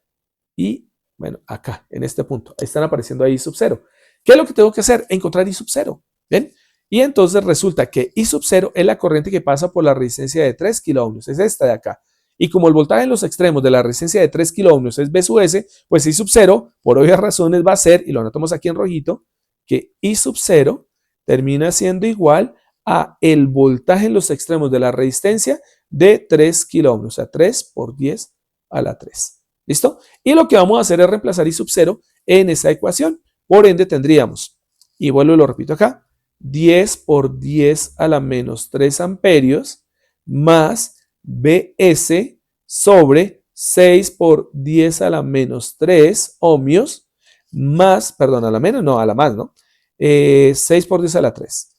y, bueno, acá, en este punto. Ahí están apareciendo ahí I sub 0. ¿Qué es lo que tengo que hacer? Encontrar I sub 0. ¿Ven? Y entonces resulta que I sub 0 es la corriente que pasa por la resistencia de 3 kiloohmios. Es esta de acá. Y como el voltaje en los extremos de la resistencia de 3 kiloohmios es B sub S, pues I sub 0, por obvias razones, va a ser, y lo anotamos aquí en rojito, que I sub 0 termina siendo igual a el voltaje en los extremos de la resistencia de 3 kiloohmios, o sea, 3 por 10 a la 3. ¿Listo? Y lo que vamos a hacer es reemplazar I sub 0 en esa ecuación. Por ende, tendríamos, y vuelvo y lo repito acá, 10 por 10 a la menos 3 amperios más BS sobre 6 por 10 a la menos 3 ohmios más, perdón, a la menos, no, a la más, ¿no? 6 por 10 a la 3.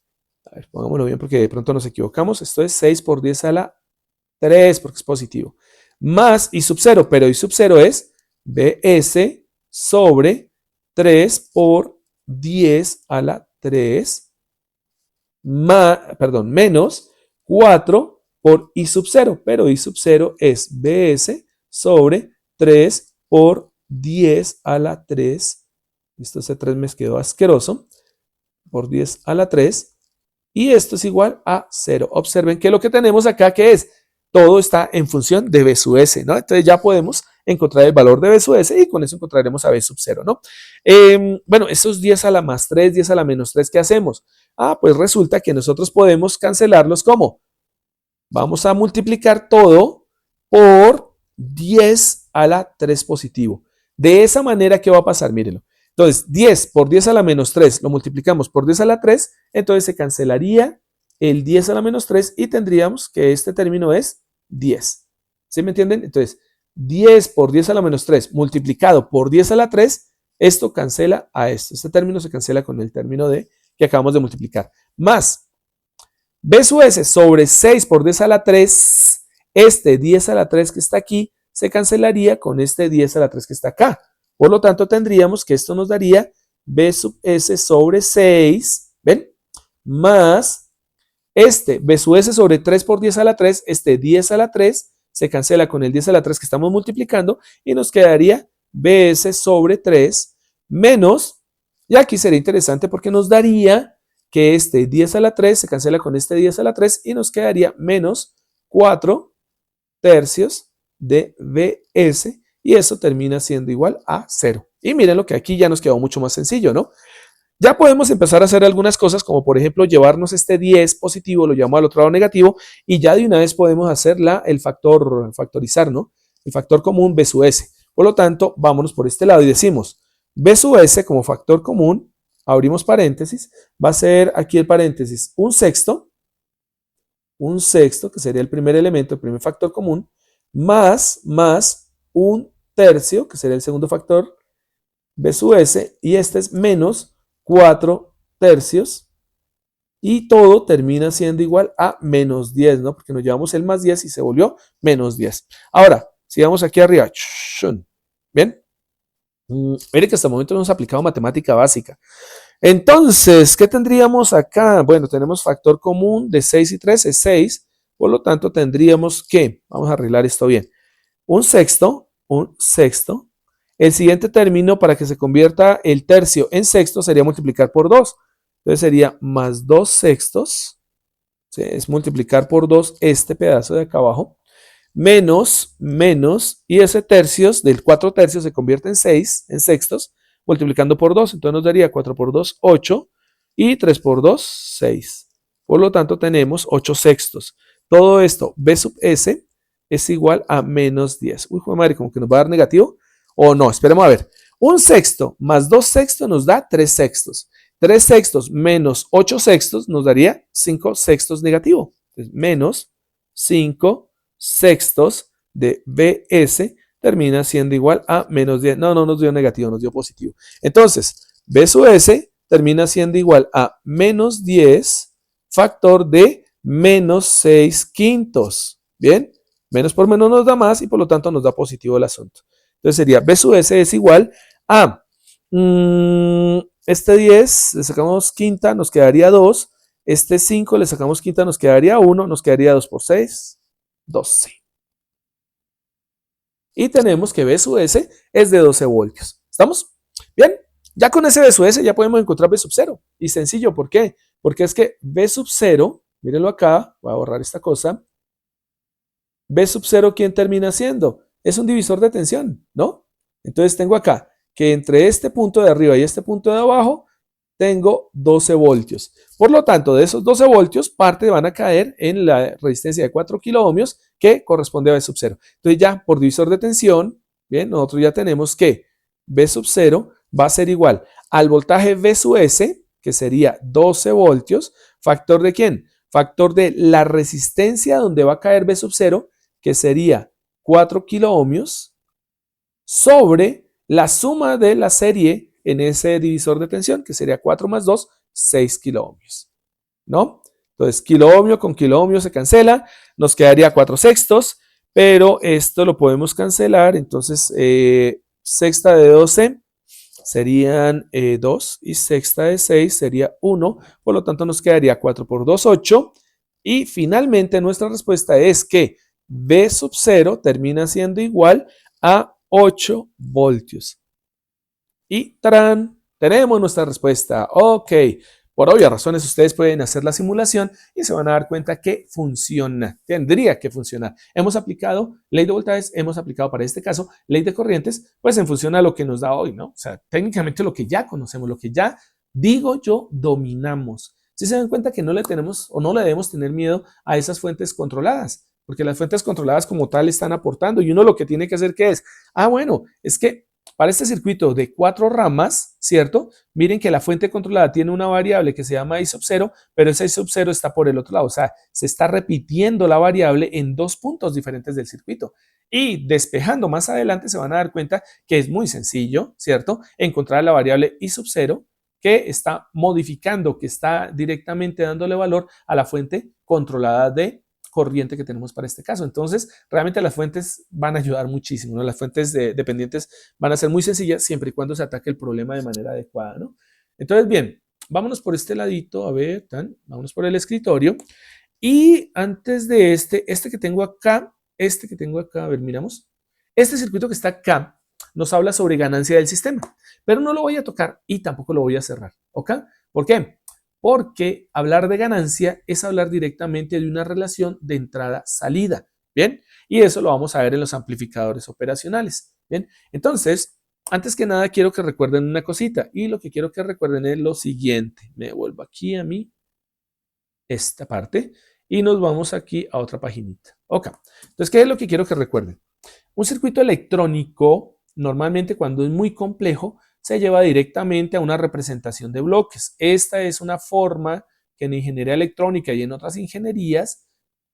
A ver, pongámoslo bien porque de pronto nos equivocamos. Esto es 6 por 10 a la 3 porque es positivo. Más I sub 0, pero I sub 0 es BS sobre 3 por 10 a la 3, menos 4 por I sub 0, pero I sub 0 es BS sobre 3 por 10 a la 3. Esto ese 3 me quedó asqueroso. Por 10 a la 3. Y esto es igual a 0. Observen que lo que tenemos acá, que es, todo está en función de B sub S, ¿no? Entonces ya podemos encontrar el valor de B sub S y con eso encontraremos a B sub 0, ¿no? Bueno, esos 10 a la más 3, 10 a la menos 3, ¿qué hacemos? Pues resulta que nosotros podemos cancelarlos como, vamos a multiplicar todo por 10 a la 3 positivo. De esa manera, ¿qué va a pasar? Mírenlo. Entonces, 10 por 10 a la menos 3 lo multiplicamos por 10 a la 3, entonces se cancelaría el 10 a la menos 3 y tendríamos que este término es 10. ¿Sí me entienden? Entonces, 10 por 10 a la menos 3 multiplicado por 10 a la 3, esto cancela a esto. Este término se cancela con el término de que acabamos de multiplicar. Más B sub S sobre 6 por 10 a la 3, este 10 a la 3 que está aquí, se cancelaría con este 10 a la 3 que está acá. Por lo tanto, tendríamos que esto nos daría B sub S sobre 6, ¿ven? Más este B sub S sobre 3 por 10 a la 3, este 10 a la 3 se cancela con el 10 a la 3 que estamos multiplicando y nos quedaría BS sobre 3 menos, y aquí sería interesante porque nos daría que este 10 a la 3 se cancela con este 10 a la 3 y nos quedaría menos 4 tercios de BS y eso termina siendo igual a 0. Y miren lo que aquí ya nos quedó mucho más sencillo, ¿no? Ya podemos empezar a hacer algunas cosas como por ejemplo llevarnos este 10 positivo, lo llevamos al otro lado negativo y ya de una vez podemos hacer el factorizar, ¿no? El factor común B sub S. Por lo tanto, vámonos por este lado y decimos B sub S como factor común, abrimos paréntesis, va a ser aquí el paréntesis un sexto, que sería el primer elemento, el primer factor común, más un tercio, que sería el segundo factor, B sub S, y este es menos 4 tercios, y todo termina siendo igual a menos 10, ¿no? Porque nos llevamos el más 10 y se volvió menos 10. Ahora, sigamos aquí arriba. ¿Bien? Mire que hasta el momento no hemos aplicado matemática básica. Entonces, ¿qué tendríamos acá? Bueno, tenemos factor común de 6 y 3 es 6, por lo tanto tendríamos que, vamos a arreglar esto bien, un sexto. El siguiente término para que se convierta el tercio en sexto sería multiplicar por 2. Entonces sería más 2 sextos, ¿sí? Es multiplicar por 2 este pedazo de acá abajo, menos, y ese tercios del 4 tercios se convierte en 6, en sextos, multiplicando por 2. Entonces nos daría 4 por 2, 8, y 3 por 2, 6. Por lo tanto tenemos 8 sextos. Todo esto, B sub S, es igual a menos 10. Uy, joder madre, como que nos va a dar negativo. O no, esperemos a ver. Un sexto más 2 sextos nos da 3 sextos. 3 sextos menos 8 sextos nos daría 5 sextos negativo. Entonces, menos 5 sextos de BS termina siendo igual a menos 10. No, no nos dio negativo, nos dio positivo. Entonces, B sub S termina siendo igual a menos 10 factor de menos 6 quintos. ¿Bien? Menos por menos nos da más y por lo tanto nos da positivo el asunto. Entonces sería B sub S es igual a este 10, le sacamos quinta, nos quedaría 2. Este 5, le sacamos quinta, nos quedaría 1. Nos quedaría 2 por 6, 12. Y tenemos que B sub S es de 12 voltios. ¿Estamos? Bien. Ya con ese B sub S ya podemos encontrar B sub 0. Y sencillo, ¿por qué? Porque es que B sub 0, mírenlo acá, voy a borrar esta cosa. B sub 0, ¿quién termina siendo? Es un divisor de tensión, ¿no? Entonces tengo acá que entre este punto de arriba y este punto de abajo tengo 12 voltios. Por lo tanto, de esos 12 voltios, parte van a caer en la resistencia de 4 kiloohmios que corresponde a B sub 0. Entonces ya por divisor de tensión, bien, nosotros ya tenemos que B sub 0 va a ser igual al voltaje V sub S, que sería 12 voltios, factor de ¿quién? Factor de la resistencia donde va a caer B sub 0, que sería 4 kiloohmios, sobre la suma de la serie en ese divisor de tensión, que sería 4 más 2, 6 kiloohmios. ¿no? Entonces, kilo ohmio con kilo ohmio se cancela, nos quedaría 4/6, pero esto lo podemos cancelar, entonces sexta de 12 serían 2 y sexta de 6 sería 1, por lo tanto nos quedaría 4 por 2, 8, y finalmente nuestra respuesta es que V sub 0 termina siendo igual a 8 voltios. Y ¡tarán! Tenemos nuestra respuesta. Ok, por obvias razones ustedes pueden hacer la simulación y se van a dar cuenta que funciona, tendría que funcionar. Hemos aplicado ley de voltajes, hemos aplicado para este caso ley de corrientes, pues en función a lo que nos da hoy, ¿no? O sea, técnicamente lo que ya conocemos, lo que ya, digo yo, dominamos. Si se dan cuenta que no le tenemos o no le debemos tener miedo a esas fuentes controladas, porque las fuentes controladas como tal están aportando y uno lo que tiene que hacer que es, bueno, es que para este circuito de 4 ramas, ¿cierto? Miren que la fuente controlada tiene una variable que se llama I sub 0, pero esa I sub 0 está por el otro lado, o sea, se está repitiendo la variable en 2 puntos diferentes del circuito. Y despejando más adelante se van a dar cuenta que es muy sencillo, ¿cierto? Encontrar la variable I sub 0 que está modificando, que está directamente dándole valor a la fuente controlada de corriente que tenemos para este caso. Entonces, realmente las fuentes van a ayudar muchísimo, ¿no? Las fuentes dependientes van a ser muy sencillas siempre y cuando se ataque el problema de manera adecuada, ¿no? Entonces, bien, vámonos por este ladito, a ver, vámonos por el escritorio. Y antes de este que tengo acá, a ver, miramos. Este circuito que está acá nos habla sobre ganancia del sistema, pero no lo voy a tocar y tampoco lo voy a cerrar, ¿ok? ¿Por qué? Porque hablar de ganancia es hablar directamente de una relación de entrada-salida, ¿bien? Y eso lo vamos a ver en los amplificadores operacionales, ¿bien? Entonces, antes que nada quiero que recuerden una cosita y lo que quiero que recuerden es lo siguiente. Me vuelvo aquí a esta parte y nos vamos aquí a otra paginita. Ok, entonces, ¿qué es lo que quiero que recuerden? Un circuito electrónico, normalmente cuando es muy complejo, se lleva directamente a una representación de bloques. Esta es una forma que en ingeniería electrónica y en otras ingenierías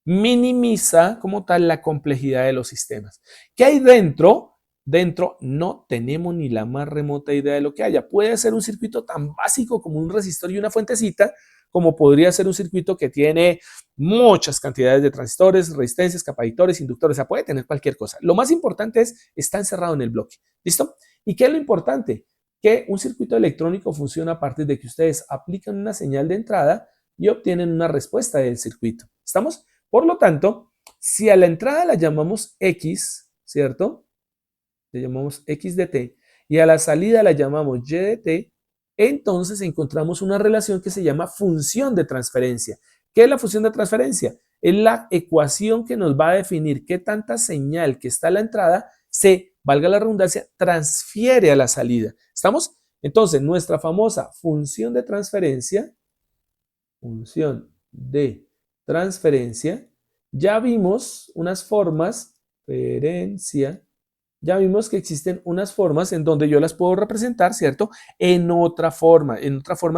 minimiza como tal la complejidad de los sistemas. ¿Qué hay dentro? Dentro no tenemos ni la más remota idea de lo que haya. Puede ser un circuito tan básico como un resistor y una fuentecita, como podría ser un circuito que tiene muchas cantidades de transistores, resistencias, capacitores, inductores, o sea, puede tener cualquier cosa. Lo más importante es, está encerrado en el bloque, ¿listo? ¿Y qué es lo importante? Que un circuito electrónico funciona a partir de que ustedes aplican una señal de entrada y obtienen una respuesta del circuito. ¿Estamos? Por lo tanto, si a la entrada la llamamos X, ¿cierto? Le llamamos X de t, y a la salida la llamamos Y de t, entonces encontramos una relación que se llama función de transferencia. ¿Qué es la función de transferencia? Es la ecuación que nos va a definir qué tanta señal que está a la entrada se, valga la redundancia, transfiere a la salida. ¿Estamos? Entonces, nuestra famosa función de transferencia, ya vimos unas formas, ya vimos que existen unas formas en donde yo las puedo representar, ¿cierto? En otra forma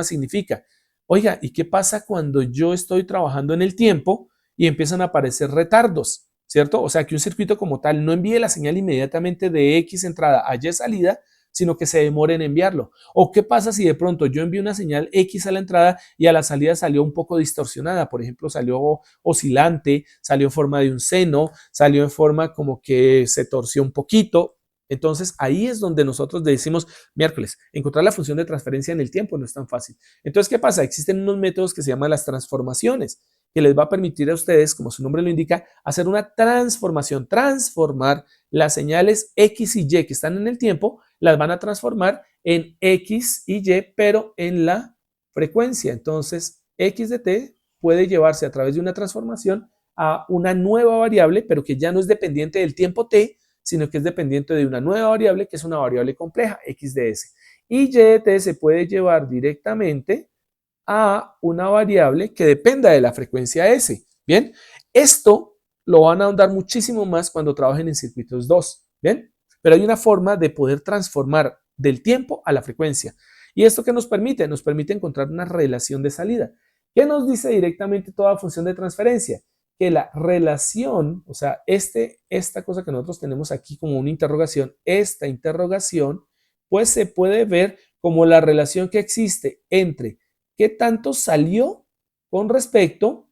significa, oiga, ¿y qué pasa cuando yo estoy trabajando en el tiempo y empiezan a aparecer retardos, ¿cierto? O sea, que un circuito como tal no envíe la señal inmediatamente de X entrada a Y salida, sino que se demore en enviarlo. ¿O qué pasa si de pronto yo envío una señal X a la entrada y a la salida salió un poco distorsionada? Por ejemplo, salió oscilante, salió en forma de un seno, salió en forma como que se torció un poquito. Entonces, ahí es donde nosotros decimos, miércoles, encontrar la función de transferencia en el tiempo no es tan fácil. Entonces, ¿qué pasa? Existen unos métodos que se llaman las transformaciones, que les va a permitir a ustedes, como su nombre lo indica, hacer una transformación, transformar las señales X y Y que están en el tiempo, las van a transformar en X y Y, pero en la frecuencia. Entonces, X de t puede llevarse a través de una transformación a una nueva variable, pero que ya no es dependiente del tiempo t, sino que es dependiente de una nueva variable, que es una variable compleja, X de s. Y Y de t se puede llevar directamente a una variable que dependa de la frecuencia S. Bien, esto lo van a ahondar muchísimo más cuando trabajen en circuitos 2. Bien, pero hay una forma de poder transformar del tiempo a la frecuencia. ¿Y esto qué nos permite? Nos permite encontrar una relación de salida. ¿Qué nos dice directamente toda función de transferencia? Que la relación, o sea, esta cosa que nosotros tenemos aquí como una interrogación, esta interrogación, pues se puede ver como la relación que existe entre qué tanto salió con respecto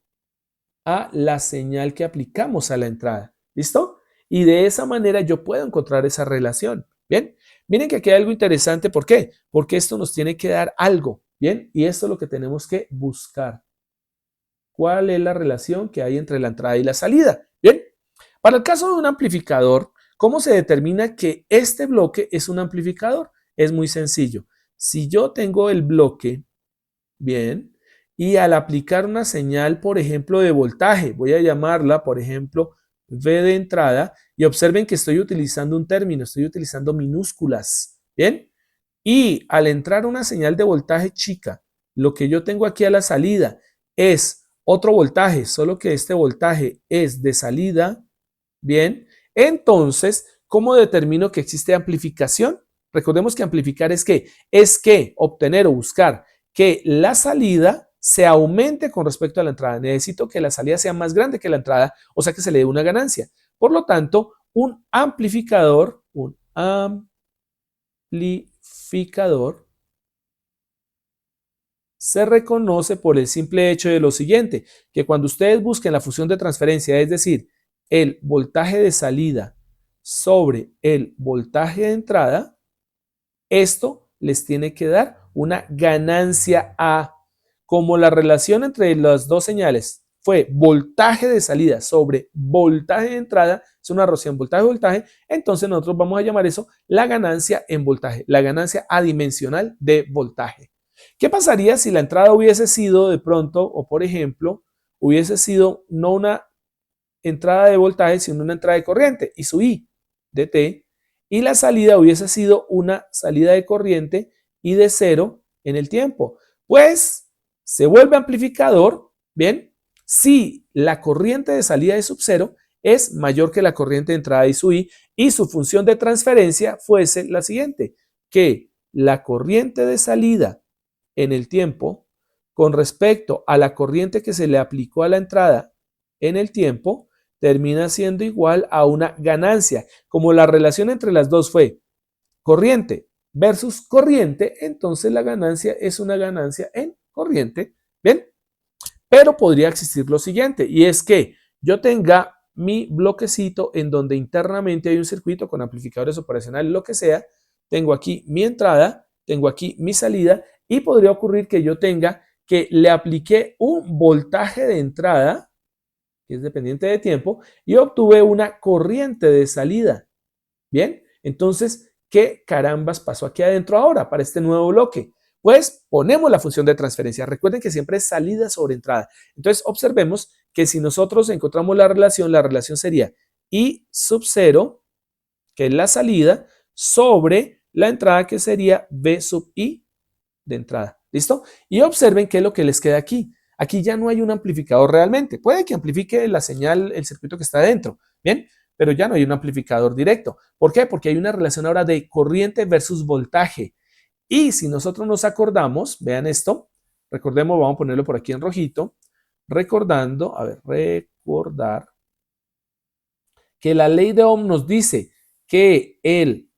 a la señal que aplicamos a la entrada. ¿Listo? Y de esa manera yo puedo encontrar esa relación. Bien, miren que aquí hay algo interesante. ¿Por qué? Porque esto nos tiene que dar algo. Bien, y esto es lo que tenemos que buscar. ¿Cuál es la relación que hay entre la entrada y la salida? Bien, para el caso de un amplificador, ¿cómo se determina que este bloque es un amplificador? Es muy sencillo. Si yo tengo el bloque, bien, y al aplicar una señal, por ejemplo, de voltaje, voy a llamarla, por ejemplo, V de entrada, y observen que estoy utilizando un término, estoy utilizando minúsculas, ¿bien? Y al entrar una señal de voltaje chica, lo que yo tengo aquí a la salida es otro voltaje, solo que este voltaje es de salida, ¿bien? Entonces, ¿cómo determino que existe amplificación? Recordemos que amplificar es que obtener o buscar que la salida se aumente con respecto a la entrada. Necesito que la salida sea más grande que la entrada, o sea que se le dé una ganancia. Por lo tanto, un amplificador se reconoce por el simple hecho de lo siguiente, que cuando ustedes busquen la función de transferencia, es decir, el voltaje de salida sobre el voltaje de entrada, esto les tiene que dar una ganancia A. Como la relación entre las dos señales fue voltaje de salida sobre voltaje de entrada, es una relación voltaje-voltaje, entonces nosotros vamos a llamar eso la ganancia en voltaje, la ganancia adimensional de voltaje. ¿Qué pasaría si la entrada hubiese sido de pronto, o por ejemplo, hubiese sido no una entrada de voltaje, sino una entrada de corriente, y su I de T, y la salida hubiese sido una salida de corriente y de cero en el tiempo? Pues se vuelve amplificador, ¿bien? Si la corriente de salida de sub cero es mayor que la corriente de entrada de su I y su función de transferencia fuese la siguiente, que la corriente de salida en el tiempo con respecto a la corriente que se le aplicó a la entrada en el tiempo termina siendo igual a una ganancia. Como la relación entre las dos fue corriente versus corriente, entonces la ganancia es una ganancia en corriente. Bien, pero podría existir lo siguiente, y es que yo tenga mi bloquecito en donde internamente hay un circuito con amplificadores operacionales, lo que sea. Tengo aquí mi entrada, tengo aquí mi salida, y podría ocurrir que yo tenga que le apliqué un voltaje de entrada, que es dependiente de tiempo, y obtuve una corriente de salida. Bien, entonces, ¿qué carambas pasó aquí adentro ahora para este nuevo bloque? Pues ponemos la función de transferencia. Recuerden que siempre es salida sobre entrada. Entonces, observemos que si nosotros encontramos la relación sería I sub 0, que es la salida, sobre la entrada, que sería V sub I de entrada. ¿Listo? Y observen qué es lo que les queda aquí. Aquí ya no hay un amplificador realmente. Puede que amplifique la señal, el circuito que está adentro. Bien, pero ya no hay un amplificador directo. ¿Por qué? Porque hay una relación ahora de corriente versus voltaje. Y si nosotros nos acordamos, vean esto, recordemos, vamos a ponerlo por aquí en rojito, recordando, a ver, recordar que la ley de Ohm nos dice que el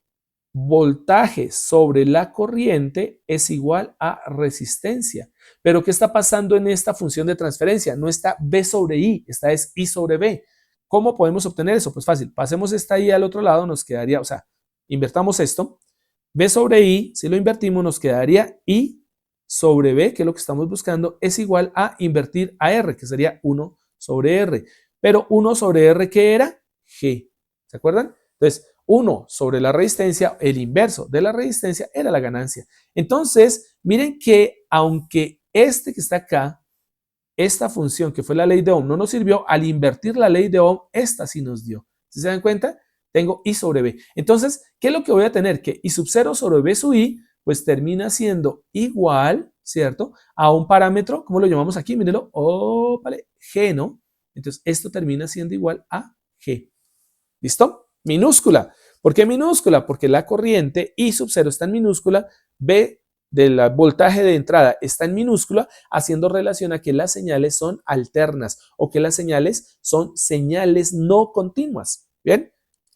voltaje sobre la corriente es igual a resistencia. Pero ¿qué está pasando en esta función de transferencia? No está V sobre I, esta es I sobre V. ¿Cómo podemos obtener eso? Pues fácil, pasemos esta I al otro lado, nos quedaría, o sea, invertamos esto, V sobre I, si lo invertimos nos quedaría I sobre V, que es lo que estamos buscando, es igual a invertir a R, que sería 1 sobre R. Pero 1 sobre R, ¿qué era? G. ¿Se acuerdan? Entonces, 1 sobre la resistencia, el inverso de la resistencia era la ganancia. Entonces, miren que aunque este que está acá, esta función que fue la ley de Ohm no nos sirvió, al invertir la ley de Ohm, esta sí nos dio. ¿Sí se dan cuenta? Tengo I sobre V. Entonces, ¿qué es lo que voy a tener? Que I sub 0 sobre V sub I, pues termina siendo igual, ¿cierto? A un parámetro, ¿cómo lo llamamos aquí? Mírenlo, vale, G, ¿no? Entonces, esto termina siendo igual a G. ¿Listo? Minúscula. ¿Por qué minúscula? Porque la corriente I sub 0 está en minúscula, V del voltaje de entrada está en minúscula, haciendo relación a que las señales son alternas o que las señales son señales no continuas. ¿Bien?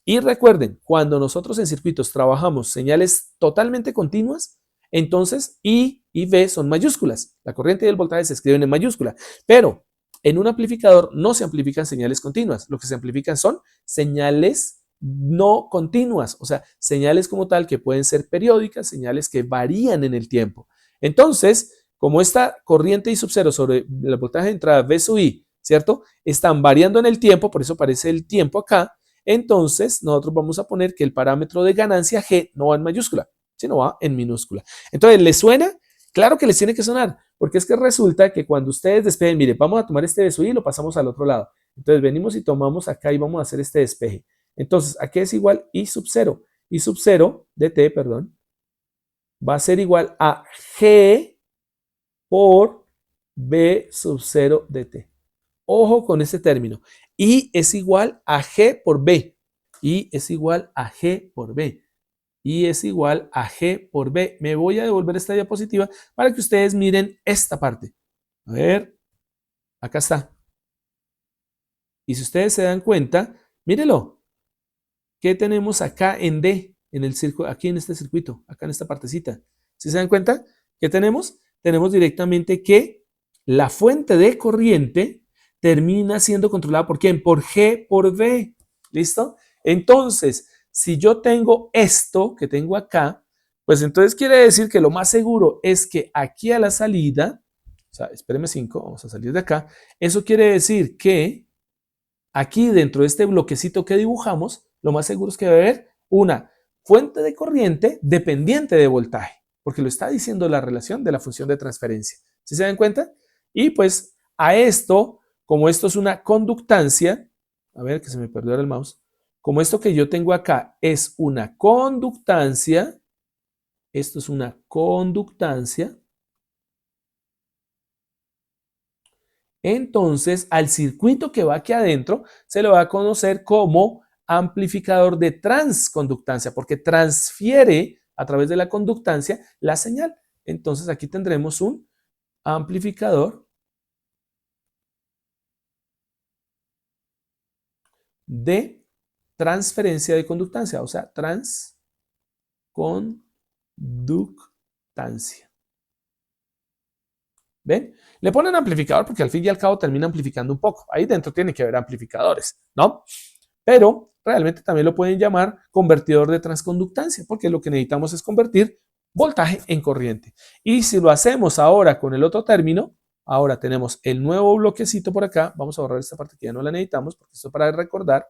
Y recuerden, cuando nosotros en circuitos trabajamos señales totalmente continuas, Entonces, I y V son mayúsculas. La corriente y el voltaje se escriben en mayúscula. Pero en un amplificador no se amplifican señales continuas. Lo que se amplifican son señales no continuas. O sea, señales como tal que pueden ser periódicas, señales que varían en el tiempo. Entonces, como esta corriente I sub 0 sobre el voltaje de entrada V sub I, ¿cierto? Están variando en el tiempo, por eso aparece el tiempo acá. Entonces, nosotros vamos a poner que el parámetro de ganancia G no va en mayúscula, sino va en minúscula. Entonces, ¿les suena? Claro que les tiene que sonar, porque es que resulta que cuando ustedes despejen, mire, vamos a tomar este V sub I y lo pasamos al otro lado. Entonces, venimos y tomamos acá y vamos a hacer este despeje. Entonces, aquí es igual I sub 0. I sub 0 de T, perdón, va a ser igual a G por V sub 0 de T. Ojo con este término. I es igual a G por B. I es igual a G por B. I es igual a G por B. Me voy a devolver esta diapositiva para que ustedes miren esta parte. A ver, acá está. Y si ustedes se dan cuenta, mírelo. ¿Qué tenemos acá en D? En el circuito, aquí en este circuito, acá en esta partecita. ¿Sí se dan cuenta? ¿Qué tenemos? Tenemos directamente que la fuente de corriente termina siendo controlada por ¿quién? Por G por V. ¿Listo? Entonces, si yo tengo esto que tengo acá, pues entonces quiere decir que lo más seguro es que aquí a la salida, o sea, espéreme 5, vamos a salir de acá. Eso quiere decir que aquí dentro de este bloquecito que dibujamos, lo más seguro es que va a haber una fuente de corriente dependiente de voltaje, porque lo está diciendo la relación de la función de transferencia. ¿Sí se dan cuenta? Y pues a esto, como esto es una conductancia, a ver que se me perdió el mouse, como esto que yo tengo acá es una conductancia, esto es una conductancia, entonces al circuito que va aquí adentro se le va a conocer como amplificador de transconductancia, porque transfiere a través de la conductancia la señal. Entonces aquí tendremos un amplificador de transferencia de conductancia, o sea, transconductancia. ¿Ven? Le ponen amplificador porque al fin y al cabo termina amplificando un poco. Ahí dentro tiene que haber amplificadores, ¿no? Pero realmente también lo pueden llamar convertidor de transconductancia, porque lo que necesitamos es convertir voltaje en corriente. Y si lo hacemos ahora con el otro término, ahora tenemos el nuevo bloquecito por acá. Vamos a borrar esta parte que ya no la necesitamos, porque esto es para recordar.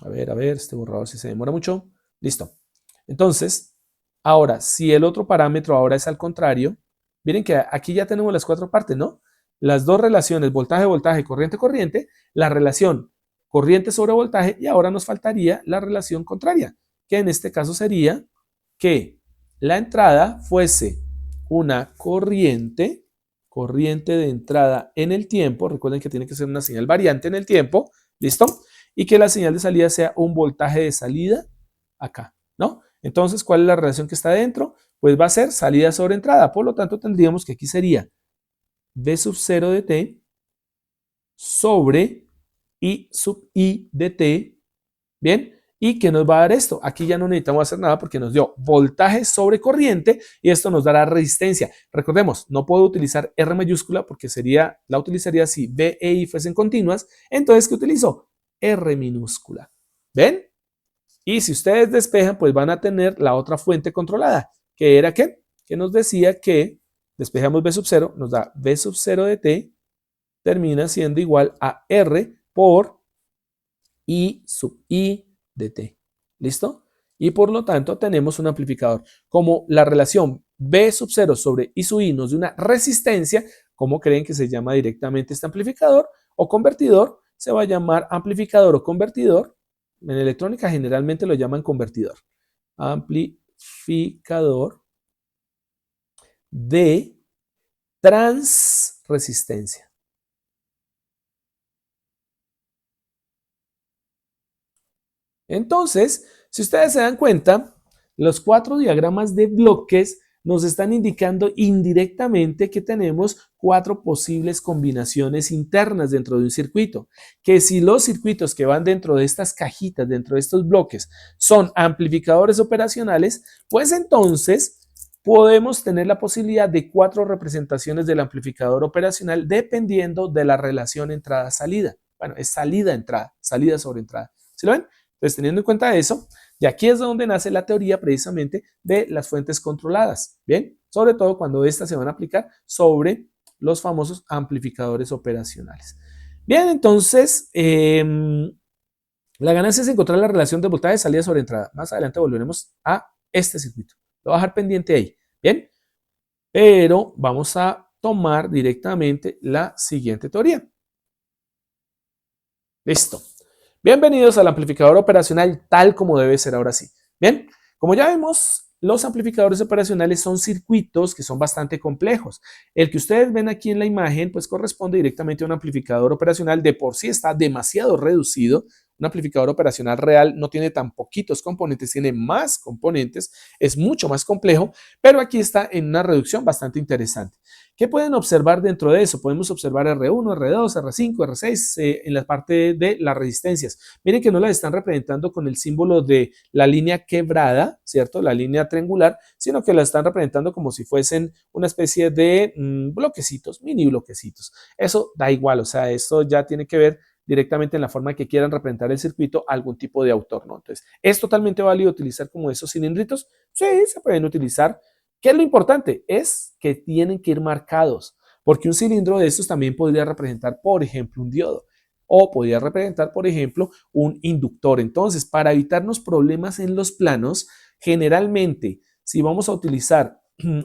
A ver, este borrador si se demora mucho. Listo. Entonces, ahora, si el otro parámetro ahora es al contrario, miren que aquí ya tenemos las cuatro partes, ¿no? Las dos relaciones, voltaje, voltaje, corriente, corriente, la relación corriente sobre voltaje, y ahora nos faltaría la relación contraria, que en este caso sería que la entrada fuese una corriente de entrada en el tiempo, recuerden que tiene que ser una señal variante en el tiempo, ¿listo? Y que la señal de salida sea un voltaje de salida acá, ¿no? Entonces, ¿cuál es la relación que está dentro? Pues va a ser salida sobre entrada, por lo tanto tendríamos que aquí sería V sub 0 de T sobre I sub I de T, ¿bien? ¿Y qué nos va a dar esto? Aquí ya no necesitamos hacer nada porque nos dio voltaje sobre corriente y esto nos dará resistencia. Recordemos, no puedo utilizar R mayúscula porque la utilizaría si V e I fuesen continuas. Entonces, ¿qué utilizo? R minúscula. ¿Ven? Y si ustedes despejan, pues van a tener la otra fuente controlada, que era ¿qué? Que nos decía que despejamos V sub 0, nos da V sub 0 de T, termina siendo igual a R por I sub I de T. ¿Listo? Y por lo tanto tenemos un amplificador. Como la relación V sub 0 sobre I sub I nos da una resistencia, ¿cómo creen que se llama directamente este amplificador o convertidor? Se va a llamar amplificador o convertidor. En electrónica generalmente lo llaman convertidor. Amplificador de transresistencia. Entonces, si ustedes se dan cuenta, los cuatro diagramas de bloques nos están indicando indirectamente que tenemos 4 posibles combinaciones internas dentro de un circuito. Que si los circuitos que van dentro de estas cajitas, dentro de estos bloques, son amplificadores operacionales, pues entonces podemos tener la posibilidad de 4 representaciones del amplificador operacional dependiendo de la relación entrada-salida. Bueno, es salida-entrada, salida sobre entrada. ¿Sí lo ven? Entonces, teniendo en cuenta eso, y aquí es donde nace la teoría precisamente de las fuentes controladas, ¿bien? Sobre todo cuando estas se van a aplicar sobre los famosos amplificadores operacionales. Bien, entonces, la ganancia es encontrar la relación de voltaje de salida sobre entrada. Más adelante volveremos a este circuito. Lo voy a dejar pendiente ahí, ¿bien? Pero vamos a tomar directamente la siguiente teoría. Listo. Bienvenidos al amplificador operacional tal como debe ser ahora sí. Bien, como ya vemos, los amplificadores operacionales son circuitos que son bastante complejos. El que ustedes ven aquí en la imagen pues corresponde directamente a un amplificador operacional. De por sí está demasiado reducido. Un amplificador operacional real no tiene tan poquitos componentes, tiene más componentes, es mucho más complejo, pero aquí está en una reducción bastante interesante. ¿Qué pueden observar dentro de eso? Podemos observar R1, R2, R5, R6 en la parte de las resistencias. Miren que no las están representando con el símbolo de la línea quebrada, ¿cierto? La línea triangular, sino que la están representando como si fuesen una especie de bloquecitos, mini bloquecitos. Eso da igual, o sea, esto ya tiene que ver directamente en la forma que quieran representar el circuito algún tipo de autor, ¿no? Entonces, ¿es totalmente válido utilizar como esos cilindritos? Sí, se pueden utilizar. ¿Qué es lo importante? Es que tienen que ir marcados, porque un cilindro de estos también podría representar, por ejemplo, un diodo o podría representar, por ejemplo, un inductor. Entonces, para evitarnos problemas en los planos, generalmente, si vamos a utilizar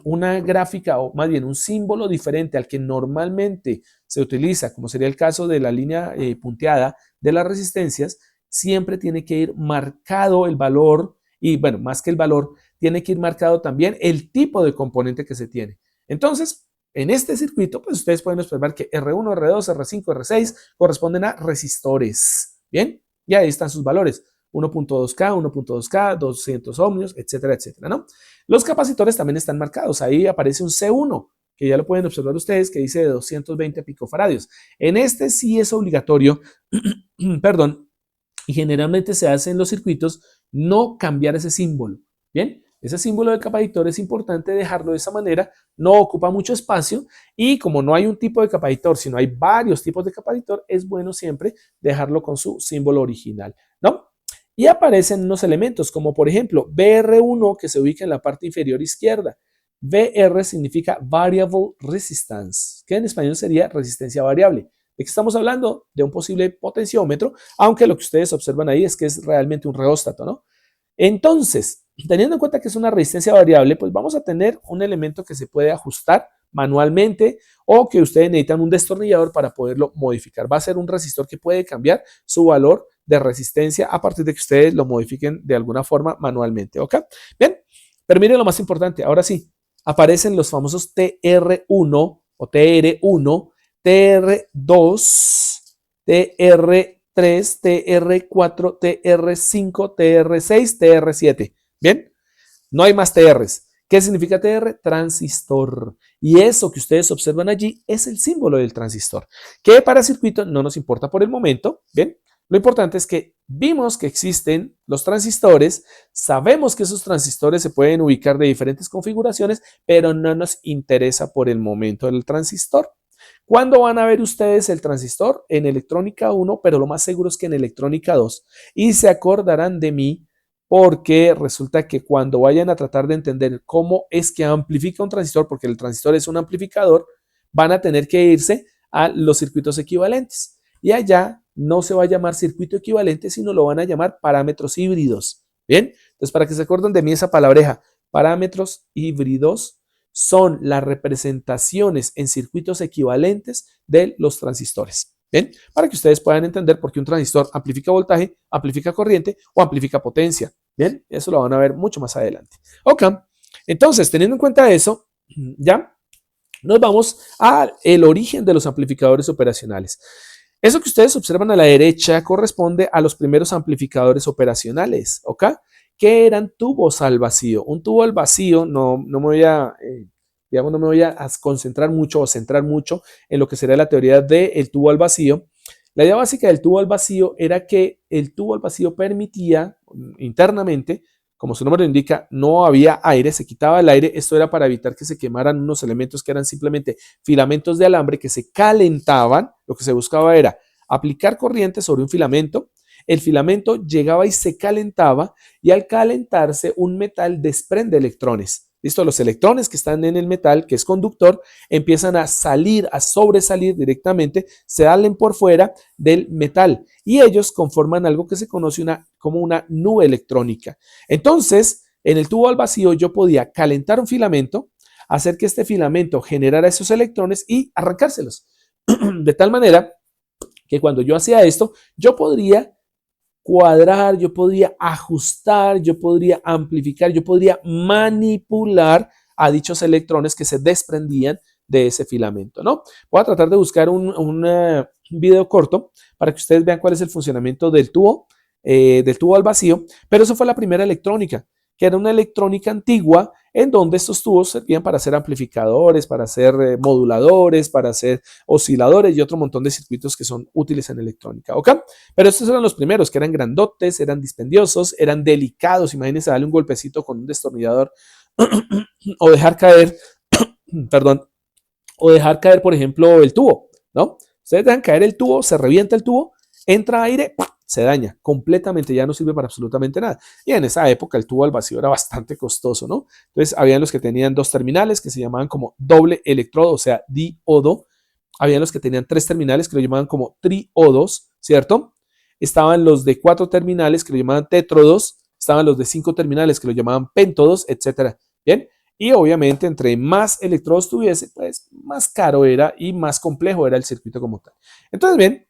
una gráfica o más bien un símbolo diferente al que normalmente se utiliza, como sería el caso de la línea punteada de las resistencias, siempre tiene que ir marcado el valor y, bueno, más que el valor, tiene que ir marcado también el tipo de componente que se tiene. Entonces, en este circuito, pues ustedes pueden observar que R1, R2, R5, R6 corresponden a resistores. Bien, y ahí están sus valores. 1.2K, 1.2K, 200 ohmios, etcétera, etcétera, ¿no? Los capacitores también están marcados. Ahí aparece un C1, que ya lo pueden observar ustedes, que dice de 220 picofaradios. En este sí es obligatorio, perdón, y generalmente se hace en los circuitos no cambiar ese símbolo. Bien, ese símbolo del capacitor es importante dejarlo de esa manera, no ocupa mucho espacio y como no hay un tipo de capacitor, sino hay varios tipos de capacitor, es bueno siempre dejarlo con su símbolo original, ¿no? Y aparecen unos elementos como por ejemplo BR1 que se ubica en la parte inferior izquierda. VR significa Variable Resistance, que en español sería resistencia variable. ¿De qué estamos hablando? De un posible potenciómetro, aunque lo que ustedes observan ahí es que es realmente un reóstato, ¿no? Entonces, teniendo en cuenta que es una resistencia variable, pues vamos a tener un elemento que se puede ajustar manualmente o que ustedes necesitan un destornillador para poderlo modificar. Va a ser un resistor que puede cambiar su valor de resistencia a partir de que ustedes lo modifiquen de alguna forma manualmente, ¿ok? Bien, pero miren lo más importante, ahora sí, aparecen los famosos TR1 o TR1, TR2, TR3, TR4, TR5, TR6, TR7. Bien, no hay más TRs. ¿Qué significa TR? Transistor. Y eso que ustedes observan allí es el símbolo del transistor, que para circuito no nos importa por el momento. Bien, lo importante es que vimos que existen los transistores, sabemos que esos transistores se pueden ubicar de diferentes configuraciones, pero no nos interesa por el momento el transistor. ¿Cuándo van a ver ustedes el transistor? En electrónica 1, pero lo más seguro es que en electrónica 2. Y se acordarán de mí porque resulta que cuando vayan a tratar de entender cómo es que amplifica un transistor, porque el transistor es un amplificador, van a tener que irse a los circuitos equivalentes. Y allá no se va a llamar circuito equivalente, sino lo van a llamar parámetros híbridos. Bien, entonces para que se acuerden de mí esa palabreja, parámetros híbridos son las representaciones en circuitos equivalentes de los transistores. ¿Bien? Para que ustedes puedan entender por qué un transistor amplifica voltaje, amplifica corriente o amplifica potencia. Bien, eso lo van a ver mucho más adelante. Ok, entonces teniendo en cuenta eso, ya nos vamos al origen de los amplificadores operacionales. Eso que ustedes observan a la derecha corresponde a los primeros amplificadores operacionales, ¿ok? que eran tubos al vacío. Un tubo al vacío, no me voy a, digamos, no me voy a concentrar mucho o centrar mucho en lo que sería la teoría del tubo al vacío. La idea básica del tubo al vacío era que el tubo al vacío permitía internamente, como su nombre lo indica, no había aire, se quitaba el aire. Esto era para evitar que se quemaran unos elementos que eran simplemente filamentos de alambre que se calentaban. Lo que se buscaba era aplicar corriente sobre un filamento. El filamento llegaba y se calentaba, y al calentarse un metal desprende electrones. ¿Listo? Los electrones que están en el metal, que es conductor, empiezan a salir, a sobresalir directamente, se salen por fuera del metal y ellos conforman algo que se conoce como una nube electrónica. Entonces, en el tubo al vacío yo podía calentar un filamento, hacer que este filamento generara esos electrones y arrancárselos. De tal manera que cuando yo hacía esto, yo podría cuadrar, yo podría ajustar, yo podría amplificar, yo podría manipular a dichos electrones que se desprendían de ese filamento, ¿no? Voy a tratar de buscar un video corto para que ustedes vean cuál es el funcionamiento del tubo al vacío, pero eso fue la primera electrónica, que era una electrónica antigua en donde estos tubos servían para hacer amplificadores, para hacer moduladores, para hacer osciladores y otro montón de circuitos que son útiles en electrónica, ¿ok? Pero estos eran los primeros, que eran grandotes, eran dispendiosos, eran delicados. Imagínense darle un golpecito con un destornillador o dejar caer, perdón, o dejar caer, por ejemplo, el tubo, ¿no? Ustedes dejan caer el tubo, se revienta el tubo, entra aire, ¡pam!, se daña completamente, ya no sirve para absolutamente nada. Y en esa época el tubo al vacío era bastante costoso, ¿no? Entonces, habían los que tenían 2 terminales que se llamaban como doble electrodo, o sea, diodo. Habían los que tenían 3 terminales que lo llamaban como triodos, ¿cierto? Estaban los de 4 terminales que lo llamaban tétrodos, estaban los de 5 terminales que lo llamaban pentodos, etcétera. Bien, y obviamente entre más electrodos tuviese, pues más caro era y más complejo era el circuito como tal. Entonces, bien,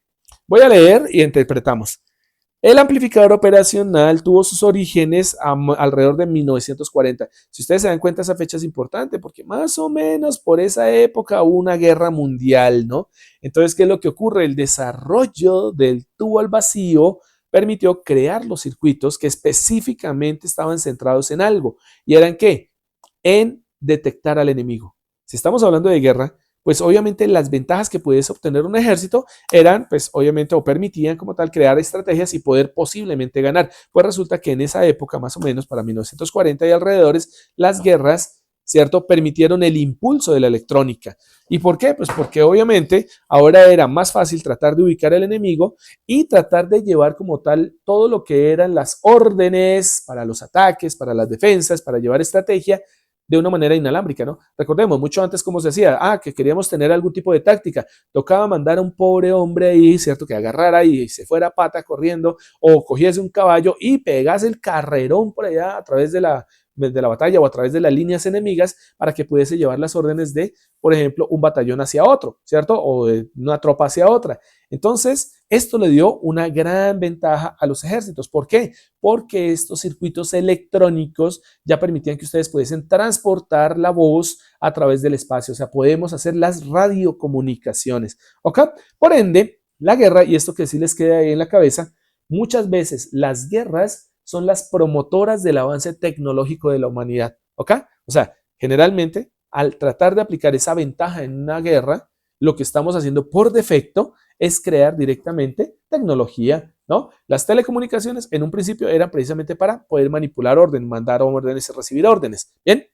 voy a leer y interpretamos. El amplificador operacional tuvo sus orígenes alrededor de 1940. Si ustedes se dan cuenta, esa fecha es importante porque más o menos por esa época hubo una guerra mundial, ¿no? Entonces, ¿qué es lo que ocurre? El desarrollo del tubo al vacío permitió crear los circuitos que específicamente estaban centrados en algo. ¿Y eran qué? En detectar al enemigo. Si estamos hablando de guerra, pues obviamente las ventajas que pudiese obtener un ejército eran, pues obviamente, o permitían como tal crear estrategias y poder posiblemente ganar. Pues resulta que en esa época, más o menos para 1940 y alrededores, las guerras, ¿cierto?, permitieron el impulso de la electrónica. ¿Y por qué? Pues porque obviamente ahora era más fácil tratar de ubicar al enemigo y tratar de llevar como tal todo lo que eran las órdenes para los ataques, para las defensas, para llevar estrategia de una manera inalámbrica, ¿no? Recordemos, mucho antes, ¿cómo se hacía? Que queríamos tener algún tipo de táctica. Tocaba mandar a un pobre hombre ahí, ¿cierto? Que agarrara y se fuera a pata corriendo, o cogiese un caballo y pegase el carrerón por allá a través de la batalla o a través de las líneas enemigas para que pudiese llevar las órdenes de, por ejemplo, un batallón hacia otro, ¿cierto? O de una tropa hacia otra. Entonces, esto le dio una gran ventaja a los ejércitos. ¿Por qué? Porque estos circuitos electrónicos ya permitían que ustedes pudiesen transportar la voz a través del espacio. O sea, podemos hacer las radiocomunicaciones, ¿ok? Por ende, la guerra, y esto que sí les queda ahí en la cabeza, muchas veces las guerras son las promotoras del avance tecnológico de la humanidad, ¿ok? O sea, generalmente, al tratar de aplicar esa ventaja en una guerra, lo que estamos haciendo por defecto es crear directamente tecnología, ¿no? Las telecomunicaciones en un principio eran precisamente para poder manipular órdenes, mandar órdenes y recibir órdenes. Bien,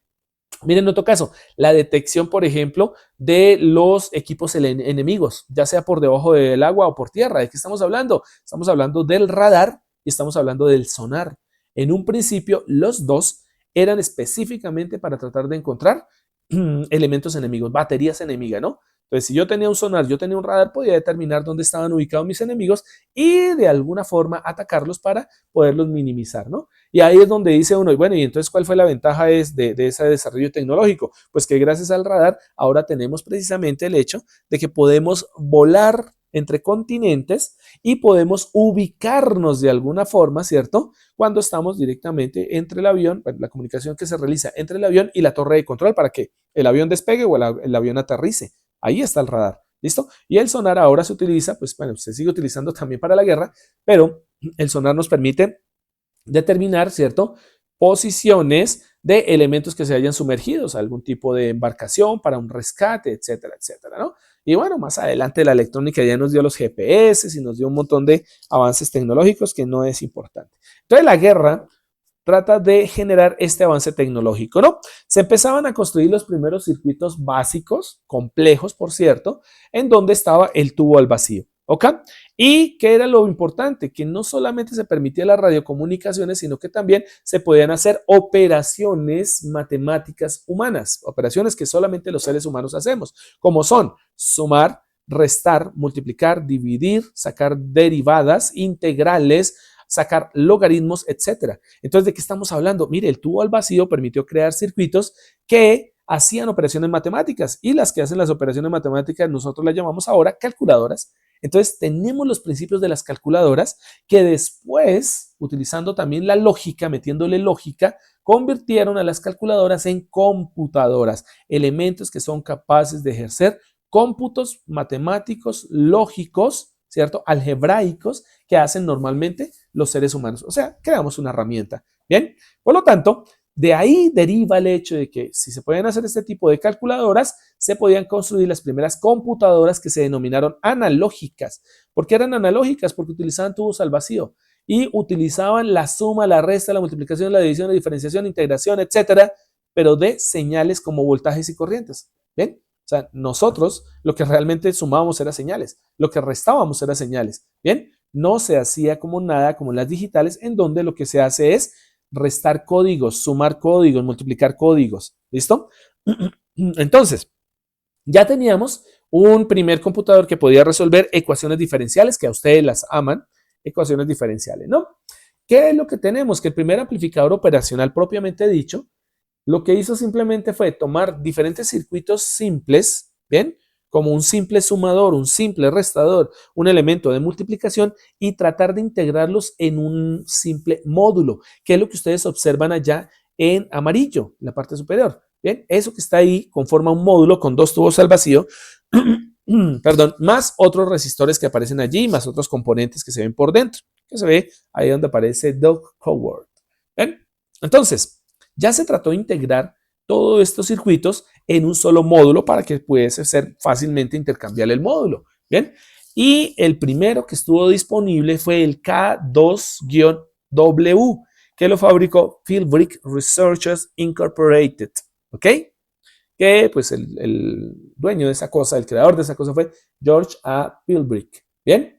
miren otro caso, la detección, por ejemplo, de los equipos enemigos, ya sea por debajo del agua o por tierra. ¿De qué estamos hablando? Estamos hablando del radar y estamos hablando del sonar. En un principio, los dos eran específicamente para tratar de encontrar elementos enemigos, baterías enemigas, ¿no? Entonces, si yo tenía un sonar, yo tenía un radar, podía determinar dónde estaban ubicados mis enemigos y de alguna forma atacarlos para poderlos minimizar, ¿no? Y ahí es donde dice uno, y bueno, ¿y entonces cuál fue la ventaja de ese desarrollo tecnológico? Pues que gracias al radar ahora tenemos precisamente el hecho de que podemos volar entre continentes y podemos ubicarnos de alguna forma, ¿cierto? Cuando estamos directamente entre el avión, bueno, la comunicación que se realiza entre el avión y la torre de control para que el avión despegue o el avión aterrice. Ahí está el radar, ¿listo? Y el sonar ahora se utiliza, pues bueno, se sigue utilizando también para la guerra, pero el sonar nos permite determinar, ¿cierto?, posiciones de elementos que se hayan sumergidos, algún tipo de embarcación para un rescate, etcétera, etcétera, ¿no? Y bueno, más adelante la electrónica ya nos dio los GPS y nos dio un montón de avances tecnológicos que no es importante. Entonces la guerra trata de generar este avance tecnológico, ¿no? Se empezaban a construir los primeros circuitos básicos, complejos, por cierto, en donde estaba el tubo al vacío, ¿ok? ¿Y qué era lo importante? Que no solamente se permitía las radiocomunicaciones, sino que también se podían hacer operaciones matemáticas humanas, operaciones que solamente los seres humanos hacemos, como son sumar, restar, multiplicar, dividir, sacar derivadas, integrales, sacar logaritmos, etcétera. Entonces, ¿de qué estamos hablando? Mire, el tubo al vacío permitió crear circuitos que hacían operaciones matemáticas y las que hacen las operaciones matemáticas nosotros las llamamos ahora calculadoras. Entonces, tenemos los principios de las calculadoras que después, utilizando también la lógica, metiéndole lógica, convirtieron a las calculadoras en computadoras, elementos que son capaces de ejercer cómputos matemáticos, lógicos, ¿cierto? Algebraicos que hacen normalmente los seres humanos. O sea, creamos una herramienta. Bien, por lo tanto, de ahí deriva el hecho de que si se podían hacer este tipo de calculadoras, se podían construir las primeras computadoras que se denominaron analógicas. ¿Por qué eran analógicas? Porque utilizaban tubos al vacío y utilizaban la suma, la resta, la multiplicación, la división, la diferenciación, integración, etcétera, pero de señales como voltajes y corrientes. ¿Bien? O sea, nosotros lo que realmente sumábamos era señales, lo que restábamos era señales. Bien, no se hacía como nada como en las digitales, en donde lo que se hace es restar códigos, sumar códigos, multiplicar códigos. ¿Listo? Entonces, ya teníamos un primer computador que podía resolver ecuaciones diferenciales, que a ustedes las aman, ecuaciones diferenciales, ¿no? ¿Qué es lo que tenemos? Que el primer amplificador operacional propiamente dicho, lo que hizo simplemente fue tomar diferentes circuitos simples, ¿bien? Como un simple sumador, un simple restador, un elemento de multiplicación y tratar de integrarlos en un simple módulo, que es lo que ustedes observan allá en amarillo, en la parte superior. Bien, eso que está ahí conforma un módulo con dos tubos al vacío, perdón, más otros resistores que aparecen allí, más otros componentes que se ven por dentro, que se ve ahí donde aparece Doug Howard. ¿Bien? Entonces, ya se trató de integrar todos estos circuitos en un solo módulo para que pudiese ser fácilmente intercambiable el módulo. Bien, y el primero que estuvo disponible fue el K2-W, que lo fabricó Philbrick Researchers Incorporated. ¿Ok? Que pues el dueño de esa cosa, el creador de esa cosa fue George A. Philbrick. Bien,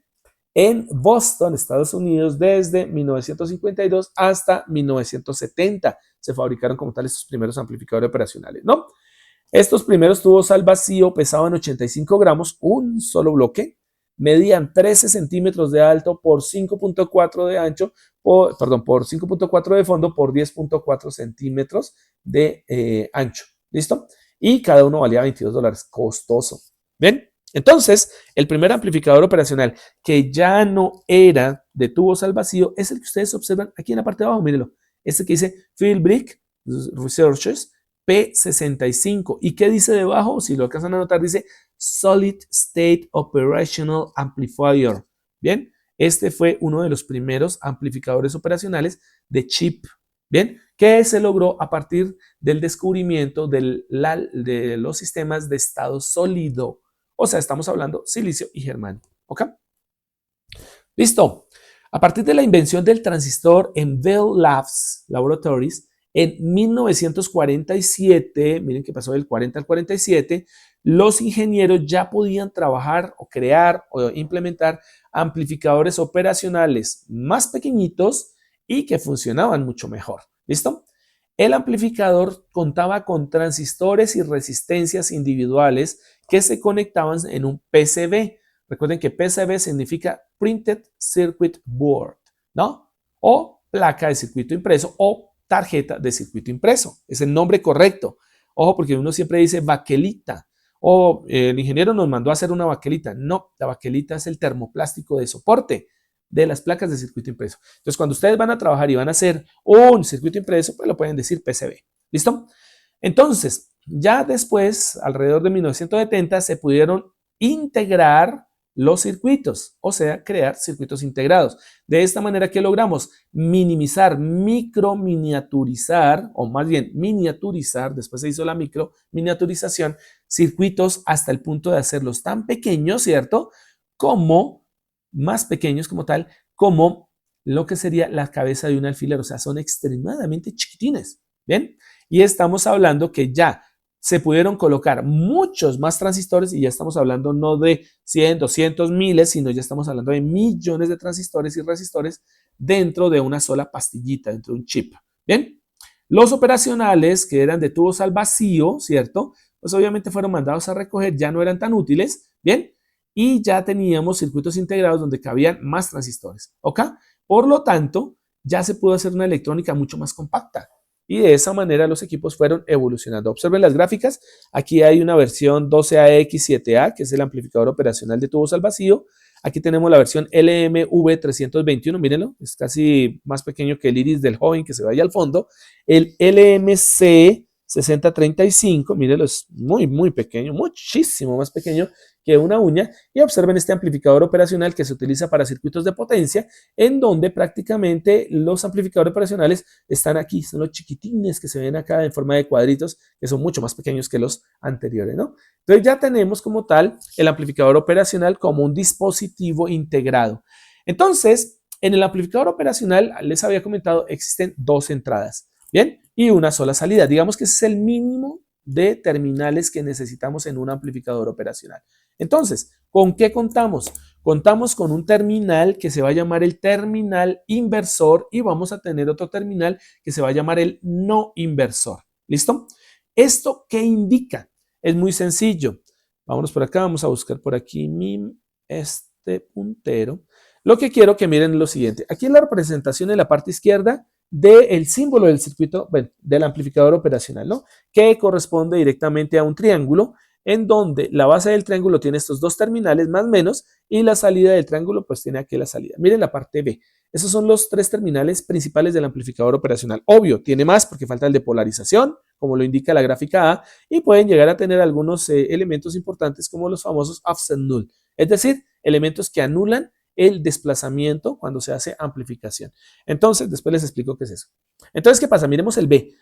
en Boston, Estados Unidos, desde 1952 hasta 1970 se fabricaron como tal estos primeros amplificadores operacionales, ¿no? Estos primeros tubos al vacío pesaban 85 gramos, un solo bloque, medían 13 centímetros de alto por 5.4 de ancho, por 5.4 de fondo por 10.4 centímetros de ancho. ¿Listo? Y cada uno valía $22, costoso. ¿Ven? Entonces, el primer amplificador operacional que ya no era de tubos al vacío es el que ustedes observan aquí en la parte de abajo, mírenlo. Este que dice Philbrick Researchers P65. ¿Y qué dice debajo? Si lo alcanzan a notar, dice Solid State Operational Amplifier. Bien, este fue uno de los primeros amplificadores operacionales de chip. Bien, que se logró a partir del descubrimiento de los sistemas de estado sólido. O sea, estamos hablando silicio y germanio. ¿Ok? Listo. A partir de la invención del transistor en Bell Labs Laboratories, en 1947, miren que pasó del 40 al 47, los ingenieros ya podían trabajar o crear o implementar amplificadores operacionales más pequeñitos y que funcionaban mucho mejor. ¿Listo? El amplificador contaba con transistores y resistencias individuales que se conectaban en un PCB. Recuerden que PCB significa Printed Circuit Board, ¿no? O placa de circuito impreso o tarjeta de circuito impreso. Es el nombre correcto. Ojo, porque uno siempre dice baquelita. O el ingeniero nos mandó a hacer una baquelita. No, la baquelita es el termoplástico de soporte de las placas de circuito impreso. Entonces, cuando ustedes van a trabajar y van a hacer un circuito impreso, pues lo pueden decir PCB. ¿Listo? Entonces, ya después, alrededor de 1970, se pudieron integrar los circuitos, o sea, crear circuitos integrados. De esta manera, ¿qué logramos? Minimizar, microminiaturizar, o más bien miniaturizar, después se hizo la microminiaturización, circuitos hasta el punto de hacerlos tan pequeños, ¿cierto? Como, más pequeños como tal, como lo que sería la cabeza de un alfiler, o sea, son extremadamente chiquitines, ¿bien? Y estamos hablando que ya se pudieron colocar muchos más transistores y ya estamos hablando no de 100, 200, miles, sino ya estamos hablando de millones de transistores y resistores dentro de una sola pastillita, dentro de un chip. Bien, los operacionales que eran de tubos al vacío, ¿cierto? Pues obviamente fueron mandados a recoger, ya no eran tan útiles, ¿bien? Y ya teníamos circuitos integrados donde cabían más transistores, ¿ok? Por lo tanto, ya se pudo hacer una electrónica mucho más compacta. Y de esa manera los equipos fueron evolucionando. Observen las gráficas. Aquí hay una versión 12AX7A, que es el amplificador operacional de tubos al vacío. Aquí tenemos la versión LMV321, mírenlo, es casi más pequeño que el iris del joven que se ve ahí al fondo. El LMC6035, mírenlo, es muy, muy pequeño, muchísimo más pequeño que una uña. Y observen este amplificador operacional que se utiliza para circuitos de potencia, en donde prácticamente los amplificadores operacionales están aquí, son los chiquitines que se ven acá en forma de cuadritos, que son mucho más pequeños que los anteriores, ¿no? Entonces ya tenemos como tal el amplificador operacional como un dispositivo integrado. Entonces, en el amplificador operacional, les había comentado, existen dos entradas, ¿bien? Y una sola salida. Digamos que ese es el mínimo de terminales que necesitamos en un amplificador operacional. Entonces, ¿con qué contamos? Contamos con un terminal que se va a llamar el terminal inversor y vamos a tener otro terminal que se va a llamar el no inversor. ¿Listo? ¿Esto qué indica? Es muy sencillo. Vámonos por acá, vamos a buscar por aquí este puntero. Lo que quiero que miren es lo siguiente. Aquí en la representación en la parte izquierda del símbolo del circuito, bueno, del amplificador operacional, ¿no? Que corresponde directamente a un triángulo en donde la base del triángulo tiene estos dos terminales más o menos y la salida del triángulo pues tiene aquí la salida. Miren la parte B. Esos son los tres terminales principales del amplificador operacional. Obvio, tiene más porque falta el de polarización, como lo indica la gráfica A, y pueden llegar a tener algunos elementos importantes como los famosos offset null, es decir, elementos que anulan el desplazamiento cuando se hace amplificación. Entonces, después les explico qué es eso. Entonces, ¿qué pasa? Miremos el B.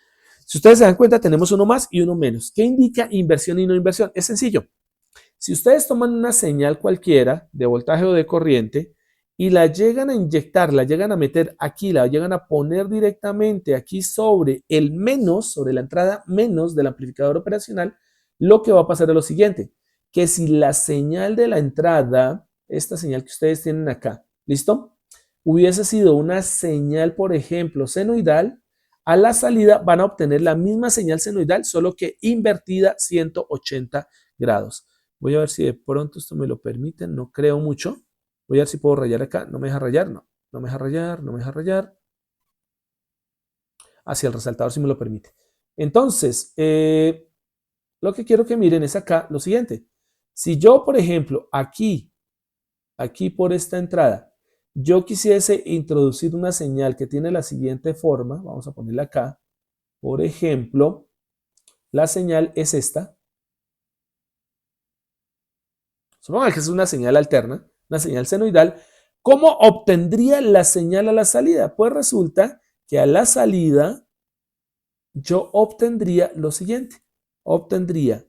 Si ustedes se dan cuenta, tenemos uno más y uno menos. ¿Qué indica inversión y no inversión? Es sencillo. Si ustedes toman una señal cualquiera de voltaje o de corriente y la llegan a inyectar, la llegan a meter aquí, la llegan a poner directamente aquí sobre el menos, sobre la entrada menos del amplificador operacional, lo que va a pasar es lo siguiente, que si la señal de la entrada, esta señal que ustedes tienen acá, ¿listo? Hubiese sido una señal, por ejemplo, senoidal, a la salida van a obtener la misma señal senoidal, solo que invertida 180 grados. Voy a ver si de pronto esto me lo permite, no creo mucho. Voy a ver si puedo rayar acá. No me deja rayar, no. No me deja rayar, no me deja rayar. Hacia el resaltador si me lo permite. Entonces, lo que quiero que miren es acá lo siguiente. Si yo, por ejemplo, aquí por esta entrada, yo quisiese introducir una señal que tiene la siguiente forma, vamos a ponerla acá. Por ejemplo, la señal es esta. Supongan que es una señal alterna, una señal senoidal. ¿Cómo obtendría la señal a la salida? Pues resulta que a la salida yo obtendría lo siguiente. Obtendría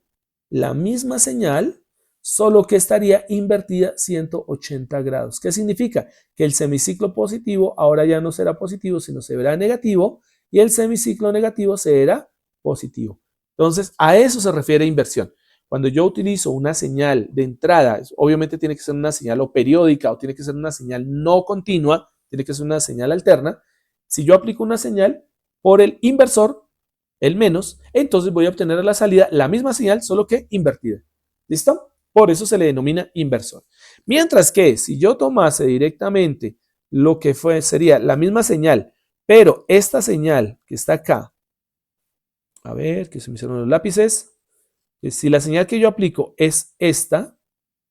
la misma señal, solo que estaría invertida 180 grados. ¿Qué significa? Que el semiciclo positivo ahora ya no será positivo, sino se verá negativo y el semiciclo negativo será positivo. Entonces, a eso se refiere inversión. Cuando yo utilizo una señal de entrada, obviamente tiene que ser una señal o periódica o tiene que ser una señal no continua, tiene que ser una señal alterna. Si yo aplico una señal por el inversor, el menos, entonces voy a obtener a la salida la misma señal, solo que invertida. ¿Listo? Por eso se le denomina inversor. Mientras que si yo tomase directamente lo que sería la misma señal, pero esta señal que está acá, a ver, que se me hicieron los lápices. Si la señal que yo aplico es esta,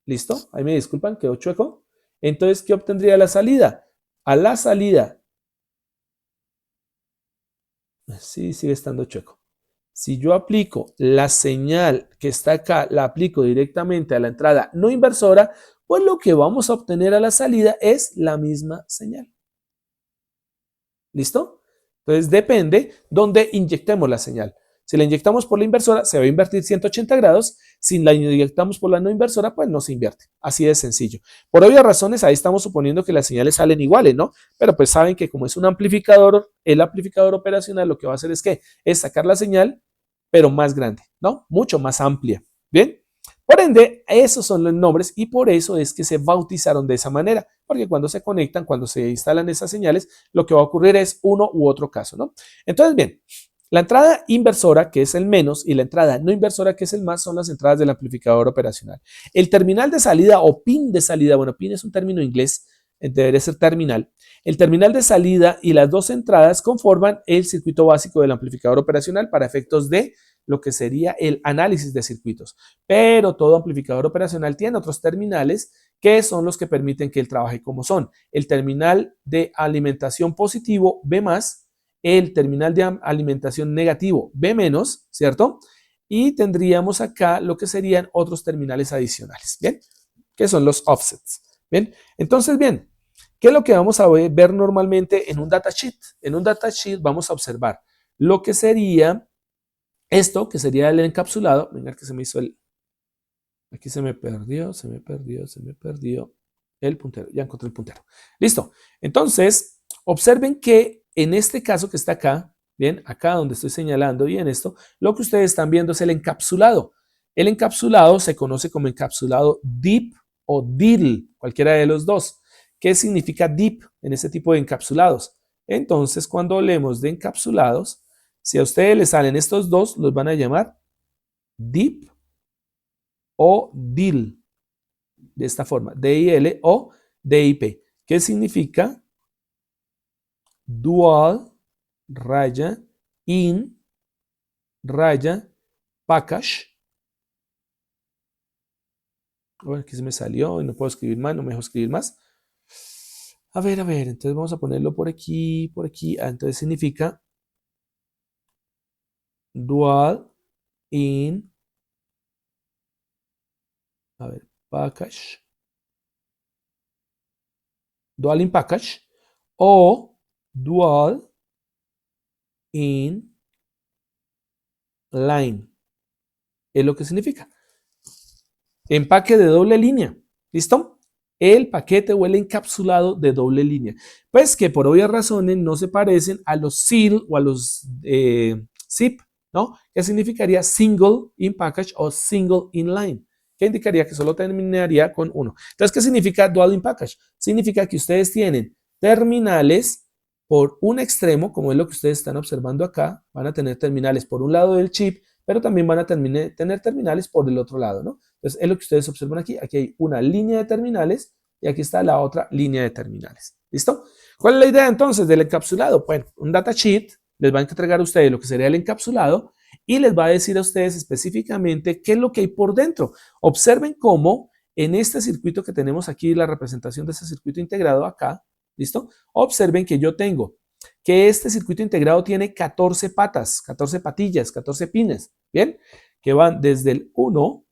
¿listo? Ahí me disculpan, quedó chueco. Entonces, ¿qué obtendría la salida? A la salida, sí, sigue estando chueco. Si yo aplico la señal que está acá, la aplico directamente a la entrada no inversora, pues lo que vamos a obtener a la salida es la misma señal. ¿Listo? Entonces depende dónde inyectemos la señal. Si la inyectamos por la inversora, se va a invertir 180 grados. Si la inyectamos por la no inversora, pues no se invierte. Así de sencillo. Por obvias razones, ahí estamos suponiendo que las señales salen iguales, ¿no? Pero pues saben que como es un amplificador, el amplificador operacional lo que va a hacer es que es sacar la señal, pero más grande, ¿no? Mucho más amplia. ¿Bien? Por ende, esos son los nombres y por eso es que se bautizaron de esa manera, porque cuando se conectan, cuando se instalan esas señales, lo que va a ocurrir es uno u otro caso, ¿no? Entonces, bien, la entrada inversora, que es el menos, y la entrada no inversora, que es el más, son las entradas del amplificador operacional. El terminal de salida o pin de salida, bueno, pin es un término inglés, debería ser terminal. El terminal de salida y las dos entradas conforman el circuito básico del amplificador operacional para efectos de lo que sería el análisis de circuitos. Pero todo amplificador operacional tiene otros terminales que son los que permiten que él trabaje como son. El terminal de alimentación positivo B+, el terminal de alimentación negativo B-, ¿cierto? Y tendríamos acá lo que serían otros terminales adicionales, ¿bien? Que son los offsets, ¿bien? Entonces, bien, ¿qué es lo que vamos a ver normalmente en un datasheet? En un datasheet vamos a observar lo que sería esto, que sería el encapsulado. Venga, que se me hizo el... Aquí se me perdió el puntero. Ya encontré el puntero. Listo. Entonces, observen que en este caso que está acá, bien, acá donde estoy señalando y en esto, lo que ustedes están viendo es el encapsulado. El encapsulado se conoce como encapsulado deep o DIL, cualquiera de los dos. ¿Qué significa deep en este tipo de encapsulados? Entonces, cuando hablemos de encapsulados, si a ustedes les salen estos dos, los van a llamar deep o DIL, de esta forma, DIL o DIP. ¿Qué significa? Dual, raya, in, raya, package. Bueno, aquí se me salió y no puedo escribir más, no me dejo escribir más. A ver, entonces vamos a ponerlo por aquí, por aquí. Entonces significa dual, in, a ver, package, dual in package o dual in line. Es lo que significa. Empaque de doble línea. ¿Listo? El paquete o el encapsulado de doble línea. Pues que por obvias razones no se parecen a los SIL o a los zip, ¿no? Que significaría single in package o single in line, que indicaría que solo terminaría con uno. Entonces, ¿qué significa dual in package? Significa que ustedes tienen terminales por un extremo, como es lo que ustedes están observando acá, van a tener terminales por un lado del chip, pero también van a tener terminales por el otro lado, ¿no? Entonces, es lo que ustedes observan aquí. Aquí hay una línea de terminales y aquí está la otra línea de terminales. ¿Listo? ¿Cuál es la idea entonces del encapsulado? Bueno, un datasheet les va a entregar a ustedes lo que sería el encapsulado y les va a decir a ustedes específicamente qué es lo que hay por dentro. Observen cómo en este circuito que tenemos aquí, la representación de ese circuito integrado acá, ¿listo? Observen que yo tengo que este circuito integrado tiene 14 patas, 14 patillas, 14 pines, ¿bien? Que van desde el 1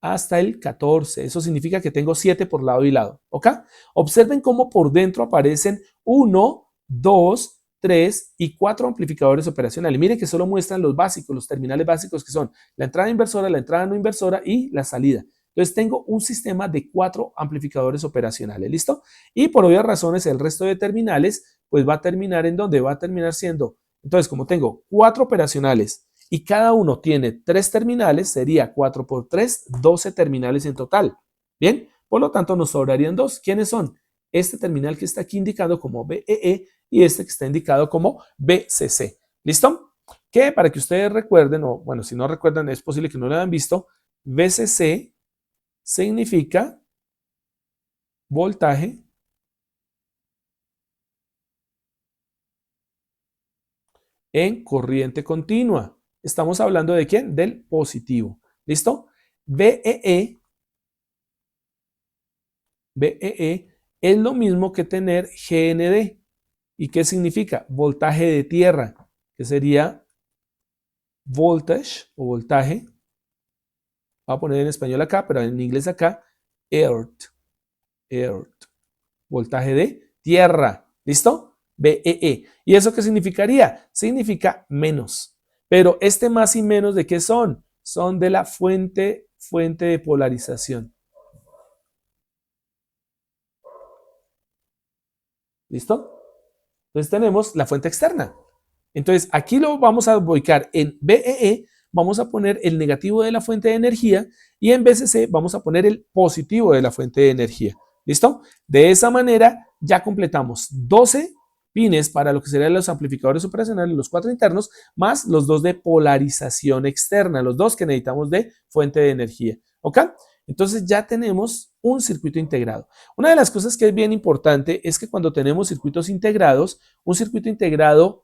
hasta el 14. Eso significa que tengo 7 por lado y lado, ¿ok? Observen cómo por dentro aparecen 1, 2, 3 y 4 amplificadores operacionales. Miren que solo muestran los básicos, los terminales básicos que son la entrada inversora, la entrada no inversora y la salida. Entonces tengo un sistema de 4 amplificadores operacionales, ¿listo? Y por obvias razones el resto de terminales pues va a terminar en donde va a terminar siendo. Entonces como tengo 4 operacionales y cada uno tiene 3 terminales, sería 4 por 3, 12 terminales en total. Bien, por lo tanto nos sobrarían 2. ¿Quiénes son? Este terminal que está aquí indicado como BEE y este que está indicado como BCC. ¿Listo? Que para que ustedes recuerden, o bueno, si no recuerdan, es posible que no lo hayan visto, BCC significa voltaje en corriente continua. Estamos hablando de quién? Del positivo. ¿Listo? BEE es lo mismo que tener GND. ¿Y qué significa? Voltaje de tierra, que sería voltage o voltaje. Voy a poner en español acá, pero en inglés acá, earth. earth. Voltaje de tierra. ¿Listo? VEE. ¿Y eso qué significaría? Significa menos. Pero este más y menos, ¿de qué son? Son de la fuente de polarización. ¿Listo? Entonces tenemos la fuente externa. Entonces aquí lo vamos a ubicar en VEE, vamos a poner el negativo de la fuente de energía y en VCC vamos a poner el positivo de la fuente de energía. ¿Listo? De esa manera ya completamos 12 pines para lo que serían los amplificadores operacionales, los 4 internos, más los 2 de polarización externa, los 2 que necesitamos de fuente de energía. ¿Ok? Entonces ya tenemos un circuito integrado. Una de las cosas que es bien importante es que cuando tenemos circuitos integrados, un circuito integrado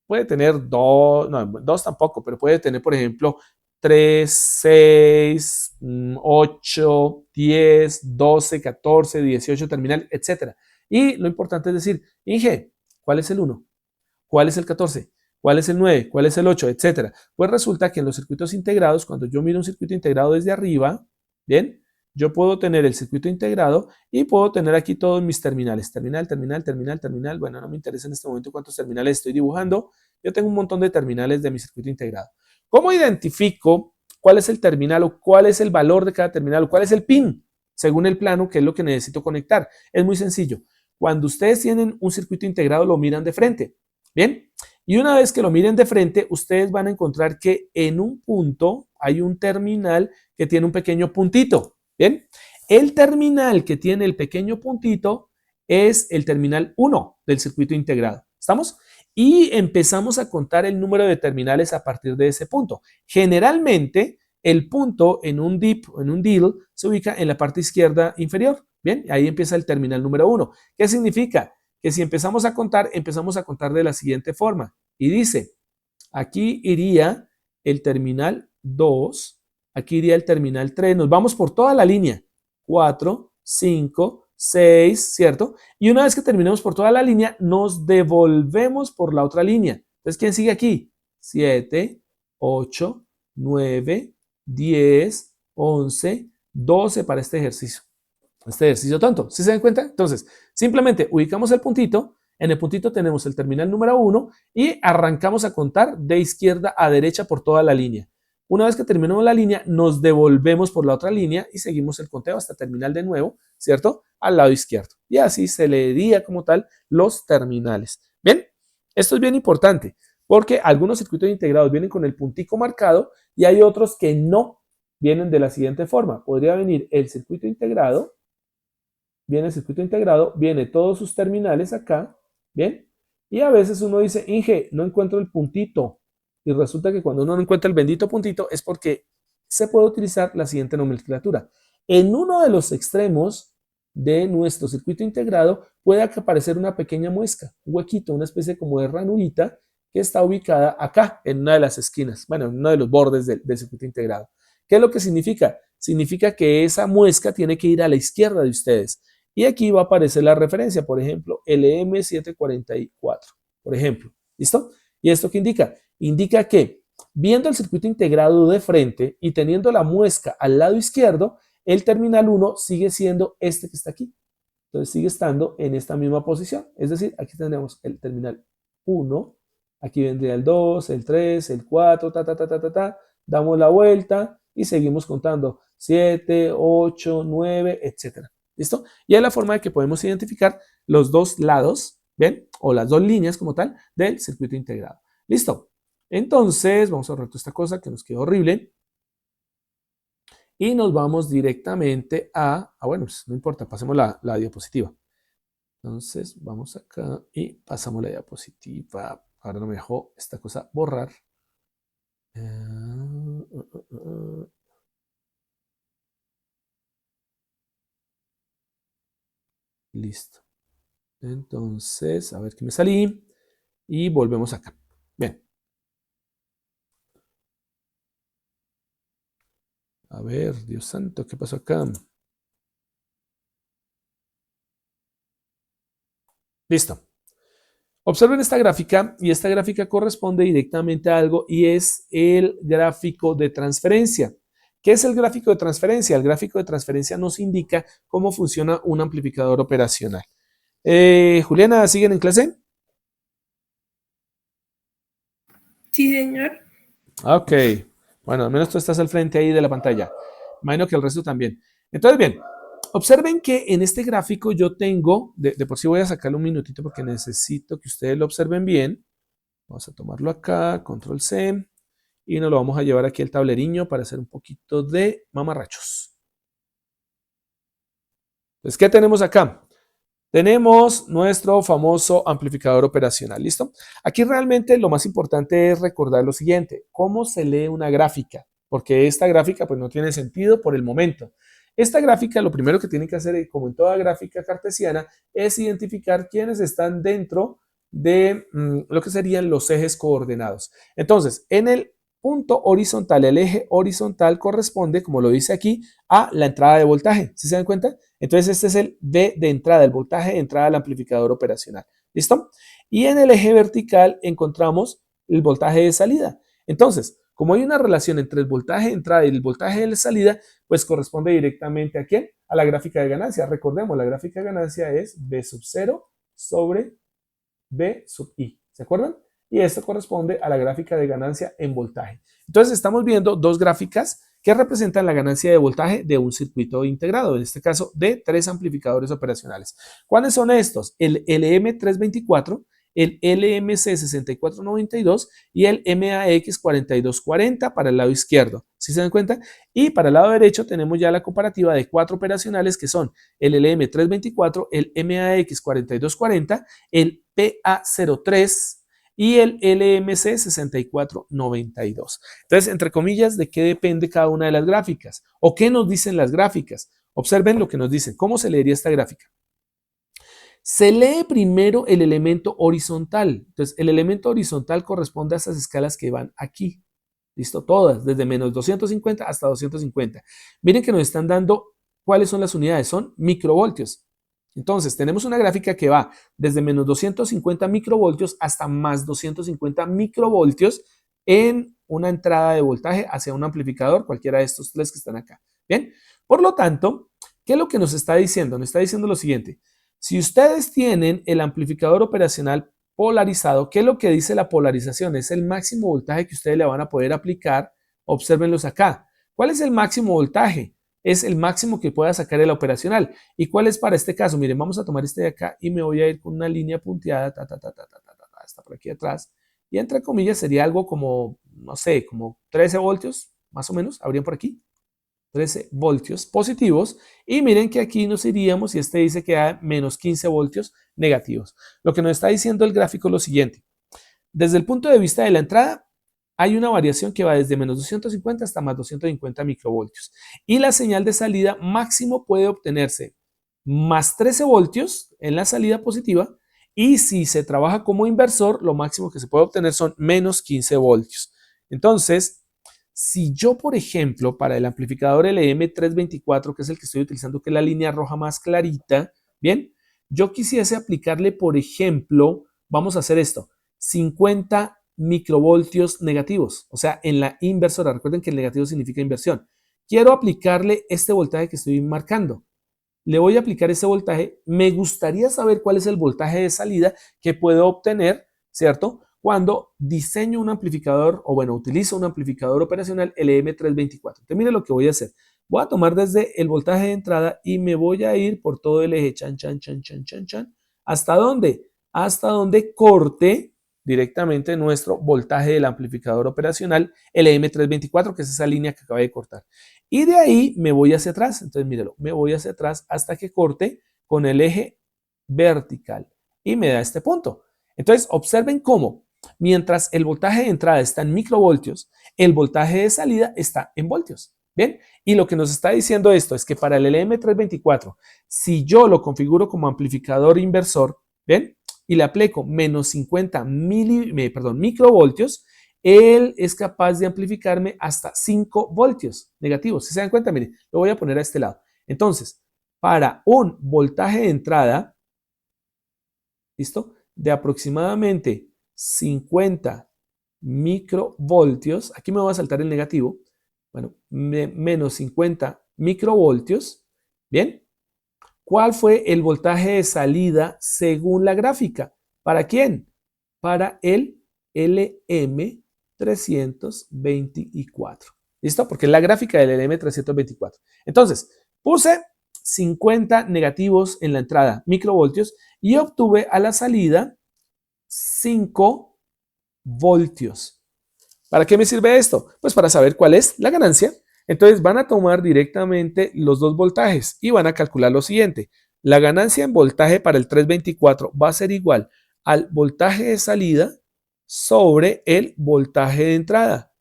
puede tener dos, no, dos tampoco, pero puede tener, por ejemplo, 3, 6, 8, 10, 12, 14, 18 terminal, etcétera. Y lo importante es decir, Inge, ¿cuál es el 1? ¿Cuál es el 14? ¿Cuál es el 9? ¿Cuál es el 8? Etcétera. Pues resulta que en los circuitos integrados, cuando yo miro un circuito integrado desde arriba, ¿bien? Yo puedo tener el circuito integrado y puedo tener aquí todos mis terminales. Terminal, terminal, terminal, terminal. Bueno, no me interesa en este momento cuántos terminales estoy dibujando. Yo tengo un montón de terminales de mi circuito integrado. ¿Cómo identifico cuál es el terminal o cuál es el valor de cada terminal o cuál es el pin según el plano, que es lo que necesito conectar? Es muy sencillo. Cuando ustedes tienen un circuito integrado, lo miran de frente. Bien, y una vez que lo miren de frente, ustedes van a encontrar que en un punto hay un terminal que tiene un pequeño puntito. Bien, el terminal que tiene el pequeño puntito es el terminal 1 del circuito integrado. ¿Estamos? Y empezamos a contar el número de terminales a partir de ese punto. Generalmente, el punto en un DIP o en un DIL se ubica en la parte izquierda inferior. Bien, ahí empieza el terminal número 1. ¿Qué significa? Que si empezamos a contar de la siguiente forma. Y dice, aquí iría el terminal 2, aquí iría el terminal 3, nos vamos por toda la línea, 4, 5, 6, ¿cierto? Y una vez que terminemos por toda la línea, nos devolvemos por la otra línea. Entonces, ¿quién sigue aquí? 7, 8, 9, 10, 11, 12 para este ejercicio. Este ejercicio tonto, ¿sí se dan cuenta? Entonces, simplemente ubicamos el puntito, en el puntito tenemos el terminal número 1 y arrancamos a contar de izquierda a derecha por toda la línea. Una vez que terminamos la línea, nos devolvemos por la otra línea y seguimos el conteo hasta terminar de nuevo, ¿cierto? Al lado izquierdo. Y así se le diría como tal los terminales. Bien, esto es bien importante porque algunos circuitos integrados vienen con el puntico marcado y hay otros que no vienen de la siguiente forma. Podría venir el circuito integrado, viene el circuito integrado, viene todos sus terminales acá, ¿bien? Y a veces uno dice, Inge, no encuentro el puntito. Y resulta que cuando uno no encuentra el bendito puntito es porque se puede utilizar la siguiente nomenclatura. En uno de los extremos de nuestro circuito integrado puede aparecer una pequeña muesca, un huequito, una especie como de ranurita que está ubicada acá, en una de las esquinas, bueno, en uno de los bordes del circuito integrado. ¿Qué es lo que significa? Significa que esa muesca tiene que ir a la izquierda de ustedes. Y aquí va a aparecer la referencia, por ejemplo, LM744, por ejemplo. ¿Listo? ¿Y esto qué indica? Indica que viendo el circuito integrado de frente y teniendo la muesca al lado izquierdo, el terminal 1 sigue siendo este que está aquí. Entonces sigue estando en esta misma posición. Es decir, aquí tenemos el terminal 1, aquí vendría el 2, el 3, el 4, damos la vuelta y seguimos contando 7, 8, 9, etcétera. ¿Listo? Y es la forma de que podemos identificar los dos lados, ¿ven? O las dos líneas como tal del circuito integrado. ¿Listo? Entonces, vamos a borrar toda esta cosa que nos quedó horrible. Y nos vamos directamente bueno, pues no importa, pasemos la diapositiva. Entonces, vamos acá y pasamos la diapositiva. Ahora no me dejó esta cosa borrar. Listo. Entonces, a ver que me salí y volvemos acá. Bien. A ver, Dios santo, ¿qué pasó acá? Listo. Observen esta gráfica y esta gráfica corresponde directamente a algo y es el gráfico de transferencia. ¿Qué es el gráfico de transferencia? El gráfico de transferencia nos indica cómo funciona un amplificador operacional. Juliana, ¿siguen en clase? Sí, señor. Ok. Bueno, al menos tú estás al frente ahí de la pantalla. Imagino que el resto también. Entonces, bien, observen que en este gráfico yo tengo, de por sí voy a sacarle un minutito porque necesito que ustedes lo observen bien. Vamos a tomarlo acá, control C, y nos lo vamos a llevar aquí al tableriño para hacer un poquito de mamarrachos. Entonces, ¿qué tenemos acá? Tenemos nuestro famoso amplificador operacional, ¿listo? Aquí realmente lo más importante es recordar lo siguiente, ¿cómo se lee una gráfica? Porque esta gráfica pues no tiene sentido por el momento. Esta gráfica lo primero que tiene que hacer, como en toda gráfica cartesiana, es identificar quiénes están dentro de lo que serían los ejes coordenados. Entonces, en el punto horizontal, el eje horizontal corresponde, como lo dice aquí, a la entrada de voltaje. ¿Sí se dan cuenta? Entonces, este es el V de entrada, el voltaje de entrada al amplificador operacional. ¿Listo? Y en el eje vertical encontramos el voltaje de salida. Entonces, como hay una relación entre el voltaje de entrada y el voltaje de salida, pues corresponde directamente ¿a quién? A la gráfica de ganancia. Recordemos, la gráfica de ganancia es V sub 0 sobre V sub I. ¿Se acuerdan? Y esto corresponde a la gráfica de ganancia en voltaje. Entonces, estamos viendo dos gráficas que representan la ganancia de voltaje de un circuito integrado, en este caso de 3 amplificadores operacionales. ¿Cuáles son estos? El LM324, el LMC6492 y el MAX4240 para el lado izquierdo. ¿Sí se dan cuenta? Y para el lado derecho tenemos ya la comparativa de 4 operacionales que son el LM324, el MAX4240, el PA03 y el LMC 6492. Entonces, entre comillas, ¿de qué depende cada una de las gráficas? ¿O qué nos dicen las gráficas? Observen lo que nos dicen. ¿Cómo se leería esta gráfica? Se lee primero el elemento horizontal. Entonces, el elemento horizontal corresponde a esas escalas que van aquí. ¿Listo? Todas, desde menos 250 hasta 250. Miren que nos están dando cuáles son las unidades. Son microvoltios. Entonces, tenemos una gráfica que va desde menos 250 microvoltios hasta más 250 microvoltios en una entrada de voltaje hacia un amplificador, cualquiera de estos tres que están acá. Bien, por lo tanto, ¿qué es lo que nos está diciendo? Nos está diciendo lo siguiente. Si ustedes tienen el amplificador operacional polarizado, ¿qué es lo que dice la polarización? Es el máximo voltaje que ustedes le van a poder aplicar. Obsérvenlos acá. ¿Cuál es el máximo voltaje? Es el máximo que pueda sacar el operacional. ¿Y cuál es para este caso? Miren, vamos a tomar este de acá y me voy a ir con una línea punteada, hasta por aquí atrás. Y entre comillas sería algo como, no sé, como 13 voltios, más o menos, habrían por aquí. 13 voltios positivos y miren que aquí nos iríamos y este dice que hay menos 15 voltios negativos. Lo que nos está diciendo el gráfico es lo siguiente. Desde el punto de vista de la entrada, hay una variación que va desde menos 250 hasta más 250 microvoltios. Y la señal de salida máximo puede obtenerse más 13 voltios en la salida positiva y si se trabaja como inversor, lo máximo que se puede obtener son menos 15 voltios. Entonces, si yo, por ejemplo, para el amplificador LM324, que es el que estoy utilizando, que es la línea roja más clarita, bien, yo quisiese aplicarle, por ejemplo, vamos a hacer esto, 50 microvoltios negativos, o sea, en la inversora. Recuerden que el negativo significa inversión. Quiero aplicarle este voltaje que estoy marcando. Le voy a aplicar ese voltaje. Me gustaría saber cuál es el voltaje de salida que puedo obtener, ¿cierto? Cuando diseño un amplificador o bueno, utilizo un amplificador operacional LM324. Entonces, mire lo que voy a hacer. Voy a tomar desde el voltaje de entrada y me voy a ir por todo el eje chan, chan, chan, chan, chan, chan. ¿Hasta dónde? Hasta donde corte directamente nuestro voltaje del amplificador operacional LM324, que es esa línea que acaba de cortar. Y de ahí me voy hacia atrás. Entonces, mírelo, me voy hacia atrás hasta que corte con el eje vertical y me da este punto. Entonces, observen cómo, mientras el voltaje de entrada está en microvoltios, el voltaje de salida está en voltios. Bien, y lo que nos está diciendo esto es que para el LM324, si yo lo configuro como amplificador inversor, ¿ven? Y le aplico menos 50 microvoltios, él es capaz de amplificarme hasta 5 voltios negativos. Si se dan cuenta, miren, lo voy a poner a este lado. Entonces, para un voltaje de entrada, ¿listo? De aproximadamente 50 microvoltios, aquí me voy a saltar el negativo, Bueno, menos 50 microvoltios. Bien. ¿Cuál fue el voltaje de salida según la gráfica? ¿Para quién? Para el LM324. ¿Listo? Porque es la gráfica del LM324. Entonces, puse 50 negativos en la entrada, microvoltios, y obtuve a la salida 5 voltios. ¿Para qué me sirve esto? Pues para saber cuál es la ganancia. Entonces van a tomar directamente los dos voltajes y van a calcular lo siguiente. La ganancia en voltaje para el 324 va a ser igual al voltaje de salida sobre el voltaje de entrada.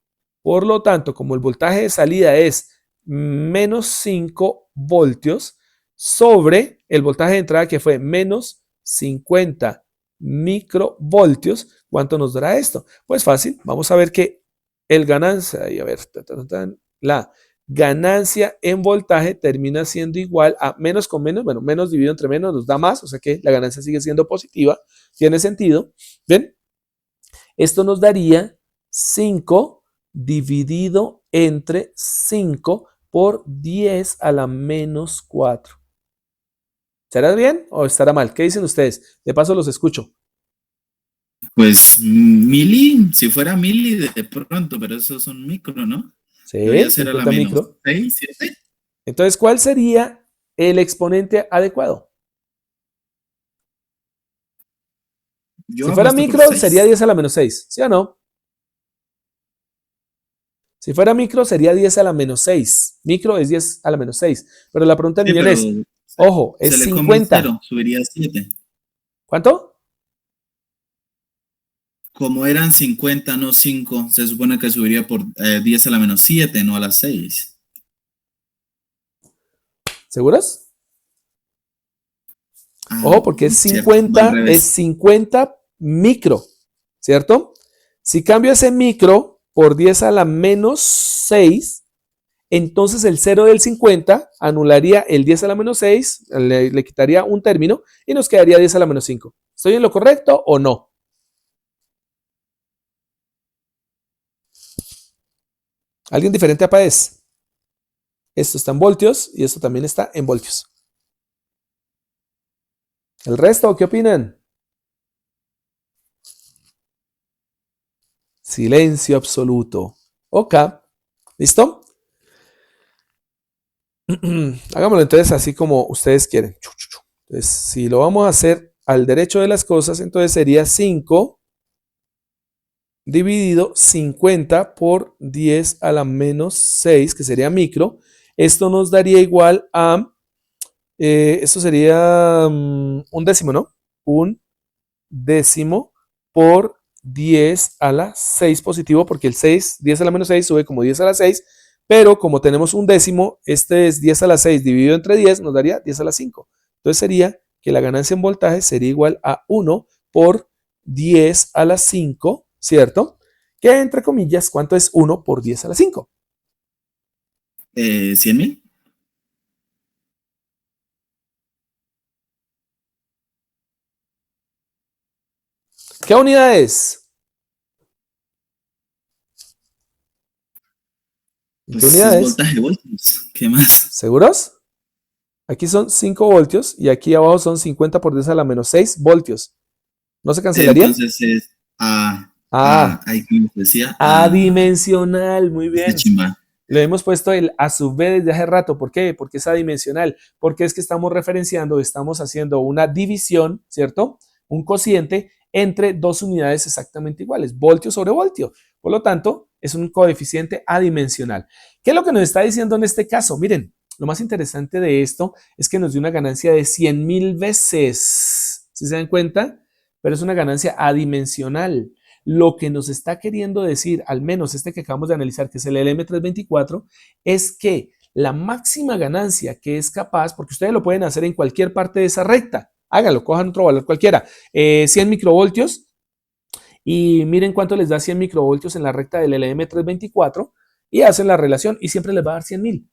Por lo tanto, como el voltaje de salida es menos 5 voltios sobre el voltaje de entrada que fue menos 50 microvoltios, ¿cuánto nos dará esto? Pues fácil, vamos a ver que el ganancia, y a ver, la ganancia en voltaje termina siendo igual a menos con menos, bueno, menos dividido entre menos nos da más, o sea que la ganancia sigue siendo positiva, tiene sentido. ¿Ven? Esto nos daría 5 dividido entre 5 por 10 a la menos 4. ¿Será bien o estará mal? ¿Qué dicen ustedes? De paso los escucho. Pues mili, si fuera mili de pronto, pero esos son micro, ¿no? Sí, Debería ser a la 50 menos micro. 6, 7. Entonces, ¿cuál sería el exponente adecuado? Yo Si fuera apuesto por micro, sería 6. 10 a la menos 6, ¿sí o no? Si fuera micro, sería 10 a la menos 6. Micro es 10 a la menos 6. Pero la pregunta del Sí, millón pero es, ojo, se es le come un 50. 0, subiría a 7. ¿Cuánto? Como eran 50, no 5, se supone que subiría por 10 a la menos 7, no a las 6. ¿Seguros? Ah, Ojo, porque es cierto, va al 50, es revés. 50 micro, ¿cierto? Si cambio ese micro por 10 a la menos 6, entonces el 0 del 50 anularía el 10 a la menos 6, le quitaría un término y nos quedaría 10 a la menos 5. ¿Estoy en lo correcto o no? ¿Alguien diferente a Paez? Esto está en voltios y esto también está en voltios. ¿El resto qué opinan? Silencio absoluto. Ok, ¿listo? Hagámoslo entonces así como ustedes quieren. Entonces, si lo vamos a hacer al derecho de las cosas, entonces sería 5 dividido 50 por 10 a la menos 6, que sería micro. Esto nos daría igual a, esto sería un décimo, ¿no? Un décimo por 10 a la 6 positivo, porque el 6, 10 a la menos 6 sube como 10 a la 6, pero como tenemos un décimo, este es 10 a la 6 dividido entre 10, nos daría 10 a la 5. Entonces sería que la ganancia en voltaje sería igual a 1 por 10 a la 5, ¿cierto? Que entre comillas, ¿cuánto es 1 por 10 a la 5? 100,000. ¿Qué unidad es? ¿En qué Pues es unidades? voltaje, voltios. ¿Qué más? ¿Seguros? Aquí son 5 voltios y aquí abajo son 50 por 10 a la menos 6 voltios. ¿No se cancelaría? Entonces es Ah, ahí como decía, adimensional, muy esta bien. chimba. Le hemos puesto el a su vez desde hace rato. ¿Por qué? Porque es adimensional. Porque es que estamos referenciando, estamos haciendo una división, ¿cierto? Un cociente entre dos unidades exactamente iguales, voltio sobre voltio. Por lo tanto, es un coeficiente adimensional. ¿Qué es lo que nos está diciendo en este caso? Miren, lo más interesante de esto es que nos dio una ganancia de 100,000 veces. ¿Sí se dan cuenta? Pero es una ganancia adimensional. Lo que nos está queriendo decir, al menos este que acabamos de analizar, que es el LM324, es que la máxima ganancia que es capaz, porque ustedes lo pueden hacer en cualquier parte de esa recta, háganlo, cojan otro valor cualquiera, 100 microvoltios, y miren cuánto les da 100 microvoltios en la recta del LM324 y hacen la relación y siempre les va a dar 100,000.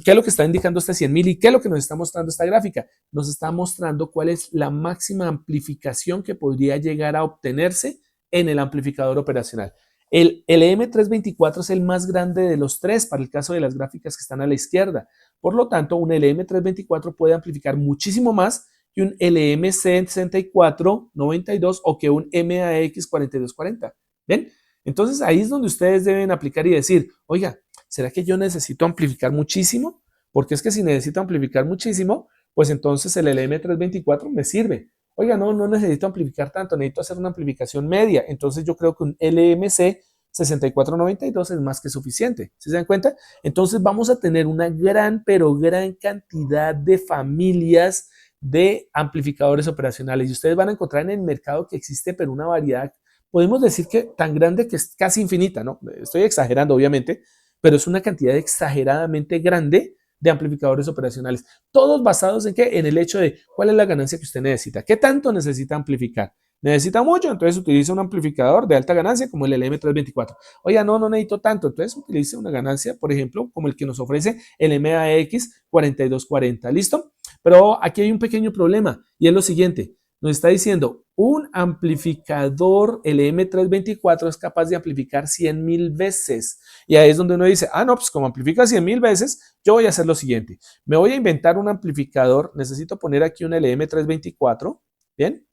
¿Qué es lo que está indicando este 100,000 y qué es lo que nos está mostrando esta gráfica? Nos está mostrando cuál es la máxima amplificación que podría llegar a obtenerse en el amplificador operacional. El LM324 es el más grande de los tres para el caso de las gráficas que están a la izquierda. Por lo tanto, un LM324 puede amplificar muchísimo más que un LMC6492 o que un MAX4240. ¿Ven? Entonces ahí es donde ustedes deben aplicar y decir, oiga, ¿será que yo necesito amplificar muchísimo? Porque es que si necesito amplificar muchísimo, pues entonces el LM324 me sirve. Oiga, no necesito amplificar tanto, necesito hacer una amplificación media. Entonces yo creo que un LMC 6492 es más que suficiente. ¿Sí se dan cuenta? Entonces vamos a tener una gran, pero gran cantidad de familias de amplificadores operacionales. Y ustedes van a encontrar en el mercado que existe, pero una variedad, podemos decir que tan grande que es casi infinita, ¿no? Estoy exagerando, obviamente, pero es una cantidad exageradamente grande de amplificadores operacionales, todos basados en qué, en el hecho de cuál es la ganancia que usted necesita, qué tanto necesita amplificar. ¿Necesita mucho? Entonces utiliza un amplificador de alta ganancia como el LM324. Oye, no necesito tanto, entonces utilice una ganancia, por ejemplo, como el que nos ofrece el MAX 4240. ¿Listo? Pero aquí hay un pequeño problema y es lo siguiente. Nos está diciendo, un amplificador LM324 es capaz de amplificar 100,000 veces. Y ahí es donde uno dice, no, pues como amplifica 100,000 veces, yo voy a hacer lo siguiente. Me voy a inventar un amplificador, necesito poner aquí un LM324, ¿bien?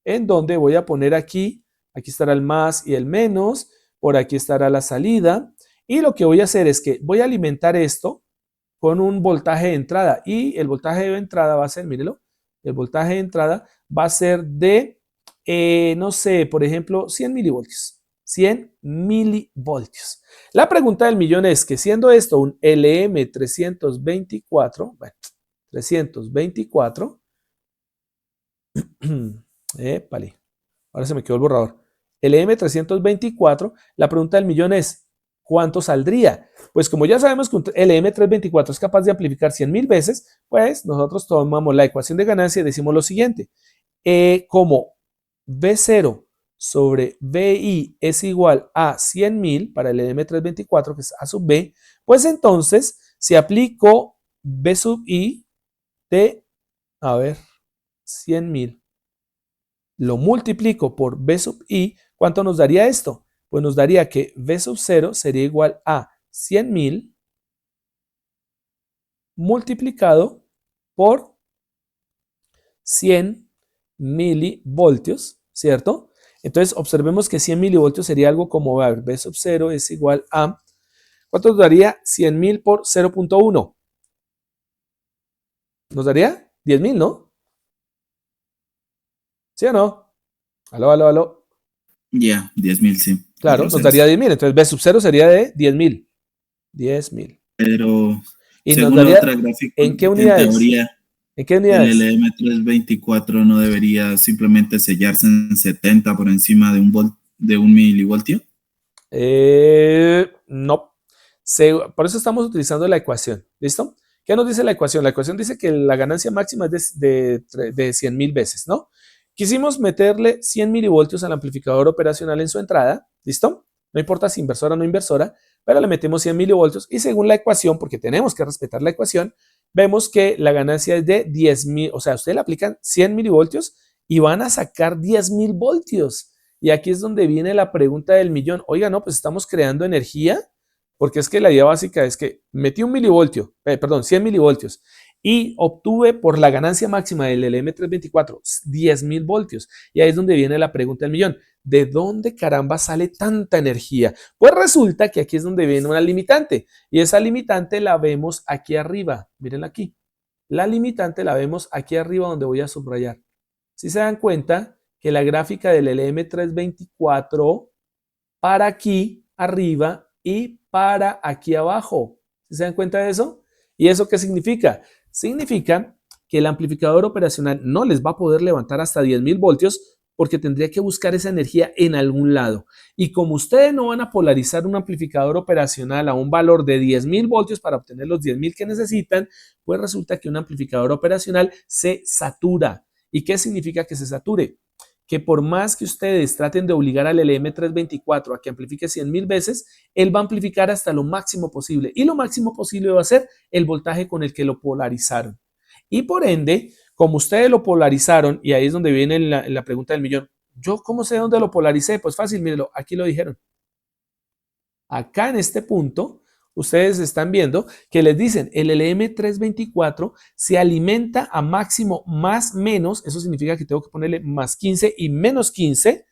En donde voy a poner aquí estará el más y el menos, por aquí estará la salida. Y lo que voy a hacer es que voy a alimentar esto con un voltaje de entrada. Y el voltaje de entrada va a ser, mírelo, el voltaje de entrada va a ser de, no sé, por ejemplo, 100 milivoltios. 100 milivoltios. La pregunta del millón es que siendo esto un LM324, bueno, 324, vale, ahora se me quedó el borrador. LM324, la pregunta del millón es, ¿cuánto saldría? Pues como ya sabemos que un LM324 es capaz de amplificar 100,000 veces, pues nosotros tomamos la ecuación de ganancia y decimos lo siguiente. Como V0 sobre VI es igual a 100,000 para el LM324, que es A sub B, pues entonces si aplico V sub I de, 100,000, lo multiplico por V sub I, ¿cuánto nos daría esto? Pues nos daría que V sub 0 sería igual a 100,000 multiplicado por 100 milivoltios, ¿cierto? Entonces observemos que 100 milivoltios sería algo como, a ver, V sub 0 es igual a, ¿cuánto nos daría 100,000 por 0.1? ¿Nos daría 10,000, no? ¿Sí o no? Aló. Ya, 10,000, sí. Claro, nos daría 10,000. Entonces V sub 0 sería de 10,000. 10,000. Pero Y nos según la daría, otra gráfica, ¿en qué en unidades? teoría, ¿En qué el unidades? LM324 no debería simplemente sellarse en 70 por encima de un milivoltio. No. Por eso estamos utilizando la ecuación. ¿Listo? ¿Qué nos dice la ecuación? La ecuación dice que la ganancia máxima es de 100,000 veces, ¿no? Quisimos meterle 100 milivoltios al amplificador operacional en su entrada. ¿Listo? No importa si inversora o no inversora, pero le metemos 100 milivoltios y según la ecuación, porque tenemos que respetar la ecuación, vemos que la ganancia es de 10,000. O sea, ustedes le aplican 100 milivoltios y van a sacar 10,000 voltios. Y aquí es donde viene la pregunta del millón. Oiga, no, pues estamos creando energía, porque es que la idea básica es que metí 100 milivoltios y obtuve por la ganancia máxima del LM324 10,000 voltios. Y ahí es donde viene la pregunta del millón. ¿De dónde caramba sale tanta energía? Pues resulta que aquí es donde viene una limitante y esa limitante la vemos aquí arriba. Miren aquí. La limitante la vemos aquí arriba donde voy a subrayar. Si se dan cuenta que la gráfica del LM324 para aquí arriba y para aquí abajo. ¿Sí se dan cuenta de eso? ¿Y eso qué significa? Significa que el amplificador operacional no les va a poder levantar hasta 10,000 voltios porque tendría que buscar esa energía en algún lado. Y como ustedes no van a polarizar un amplificador operacional a un valor de 10,000 voltios para obtener los 10,000 que necesitan, pues resulta que un amplificador operacional se satura. ¿Y qué significa que se sature? Que por más que ustedes traten de obligar al LM324 a que amplifique 100,000 veces, él va a amplificar hasta lo máximo posible. Y lo máximo posible va a ser el voltaje con el que lo polarizaron. Y por ende, como ustedes lo polarizaron, y ahí es donde viene la pregunta del millón, ¿yo cómo sé dónde lo polaricé? Pues fácil, mírenlo, aquí lo dijeron. Acá en este punto, ustedes están viendo que les dicen el LM324 se alimenta a máximo más menos, eso significa que tengo que ponerle más 15 y menos 15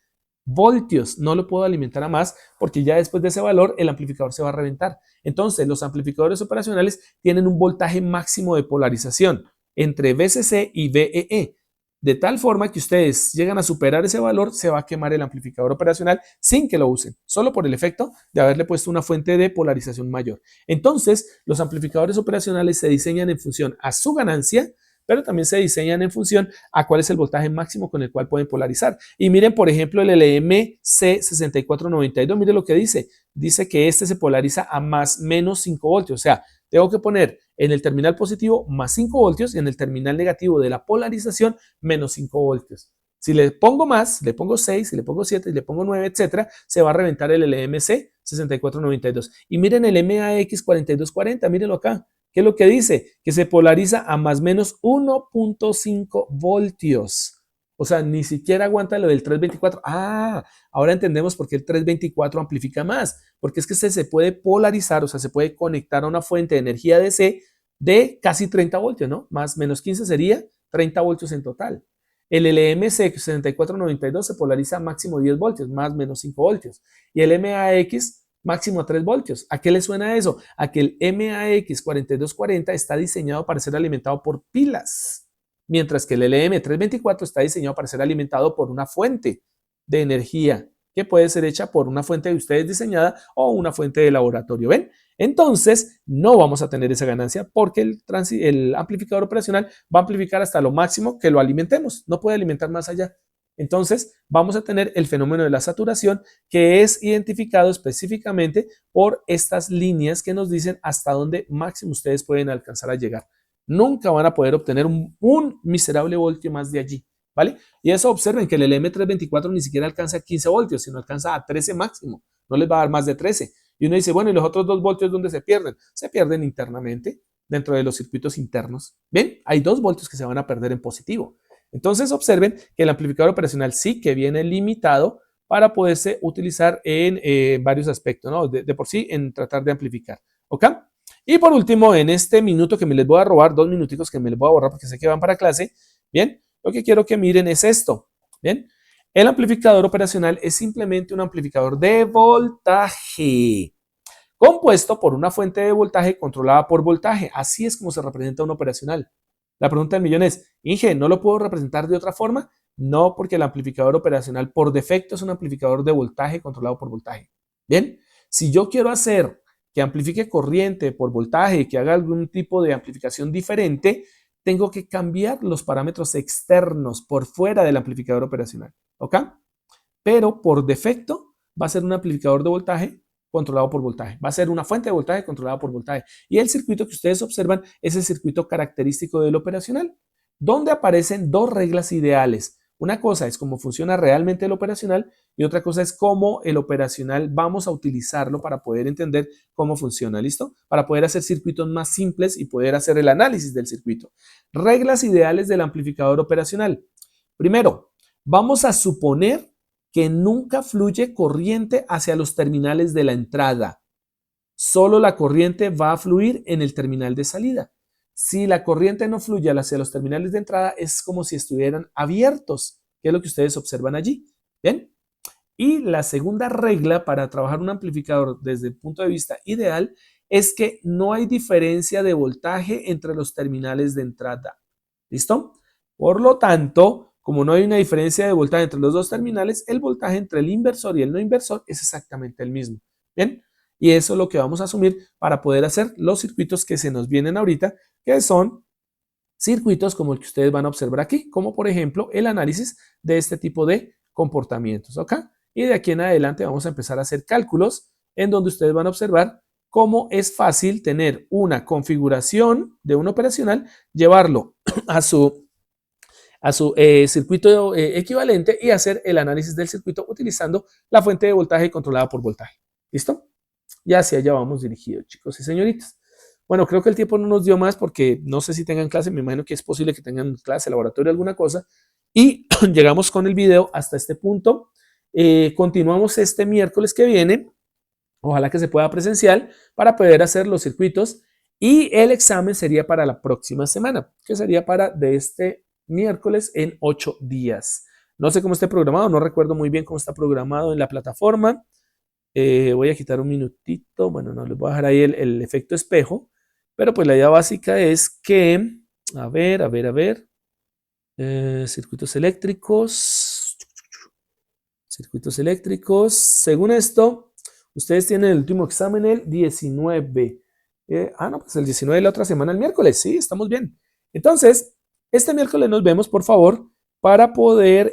voltios. No lo puedo alimentar a más porque ya después de ese valor el amplificador se va a reventar. Entonces, los amplificadores operacionales tienen un voltaje máximo de polarización entre VCC y VEE. De tal forma que ustedes llegan a superar ese valor, se va a quemar el amplificador operacional sin que lo usen, solo por el efecto de haberle puesto una fuente de polarización mayor. Entonces, los amplificadores operacionales se diseñan en función a su ganancia, pero también se diseñan en función a cuál es el voltaje máximo con el cual pueden polarizar. Y miren, por ejemplo, el LMC6492, miren lo que dice. Dice que este se polariza a más menos 5 voltios, o sea, tengo que poner en el terminal positivo más 5 voltios y en el terminal negativo de la polarización menos 5 voltios. Si le pongo más, le pongo 6, si le pongo 7, si le pongo 9, etcétera, se va a reventar el LMC 6492. Y miren el MAX 4240, mírenlo acá. ¿Qué es lo que dice? Que se polariza a más o menos 1.5 voltios. O sea, ni siquiera aguanta lo del 324. Ah, ahora entendemos por qué el 324 amplifica más. Porque es que se puede polarizar, o sea, se puede conectar a una fuente de energía DC de casi 30 voltios, ¿no? Más menos 15 sería 30 voltios en total. El LMC 6492 se polariza a máximo 10 voltios, más menos 5 voltios. Y el MAX máximo 3 voltios. ¿A qué le suena eso? A que el MAX 4240 está diseñado para ser alimentado por pilas, mientras que el LM324 está diseñado para ser alimentado por una fuente de energía que puede ser hecha por una fuente de ustedes diseñada o una fuente de laboratorio. ¿Ven? Entonces, no vamos a tener esa ganancia porque el amplificador operacional va a amplificar hasta lo máximo que lo alimentemos. No puede alimentar más allá. Entonces, vamos a tener el fenómeno de la saturación que es identificado específicamente por estas líneas que nos dicen hasta dónde máximo ustedes pueden alcanzar a llegar. Nunca van a poder obtener un miserable voltio más de allí, ¿vale? Y eso observen que el LM324 ni siquiera alcanza 15 voltios, sino alcanza a 13 máximo. No les va a dar más de 13. Y uno dice, bueno, ¿y los otros 2 voltios dónde se pierden? Se pierden internamente, dentro de los circuitos internos. ¿Ven? Hay 2 voltios que se van a perder en positivo. Entonces observen que el amplificador operacional sí que viene limitado para poderse utilizar en varios aspectos, ¿no? De por sí en tratar de amplificar, ¿ok? Y por último, en este minuto que me les voy a robar, 2 minuticos que me les voy a borrar porque sé que van para clase, ¿bien? Lo que quiero que miren es esto, ¿bien? El amplificador operacional es simplemente un amplificador de voltaje compuesto por una fuente de voltaje controlada por voltaje. Así es como se representa un operacional. La pregunta del millón es, Inge, ¿no lo puedo representar de otra forma? No, porque el amplificador operacional por defecto es un amplificador de voltaje controlado por voltaje. Bien, si yo quiero hacer que amplifique corriente por voltaje y que haga algún tipo de amplificación diferente, tengo que cambiar los parámetros externos por fuera del amplificador operacional, ¿ok? Pero por defecto va a ser un amplificador de voltaje controlado por voltaje. Va a ser una fuente de voltaje controlada por voltaje. Y el circuito que ustedes observan es el circuito característico del operacional, donde aparecen 2 reglas ideales. Una cosa es cómo funciona realmente el operacional y otra cosa es cómo el operacional vamos a utilizarlo para poder entender cómo funciona, ¿listo? Para poder hacer circuitos más simples y poder hacer el análisis del circuito. Reglas ideales del amplificador operacional. Primero, vamos a suponer que nunca fluye corriente hacia los terminales de la entrada. Solo la corriente va a fluir en el terminal de salida. Si la corriente no fluye hacia los terminales de entrada, es como si estuvieran abiertos, que es lo que ustedes observan allí. ¿Bien? Y la segunda regla para trabajar un amplificador desde el punto de vista ideal es que no hay diferencia de voltaje entre los terminales de entrada. ¿Listo? Por lo tanto, como no hay una diferencia de voltaje entre los 2 terminales, el voltaje entre el inversor y el no inversor es exactamente el mismo. ¿Bien? Y eso es lo que vamos a asumir para poder hacer los circuitos que se nos vienen ahorita, que son circuitos como el que ustedes van a observar aquí, como por ejemplo el análisis de este tipo de comportamientos, ¿ok? Y de aquí en adelante vamos a empezar a hacer cálculos en donde ustedes van a observar cómo es fácil tener una configuración de un operacional, llevarlo a su circuito equivalente y hacer el análisis del circuito utilizando la fuente de voltaje controlada por voltaje. ¿Listo? Y hacia allá vamos dirigidos, chicos y señoritas. Bueno, creo que el tiempo no nos dio más porque no sé si tengan clase, me imagino que es posible que tengan clase, laboratorio, alguna cosa. Y llegamos con el video hasta este punto. Continuamos este miércoles que viene Ojalá que se pueda presencial para poder hacer los circuitos y el examen sería para la próxima semana, que sería para de este miércoles en 8 días. No sé cómo esté programado, no recuerdo muy bien cómo está programado en la plataforma. Voy a quitar un minutito, bueno, no les voy a dejar ahí el efecto espejo, pero pues la idea básica es que, circuitos eléctricos, según esto, ustedes tienen el último examen el 19. No, pues el 19 de la otra semana, el miércoles, sí, estamos bien. Entonces, este miércoles nos vemos, por favor, para poder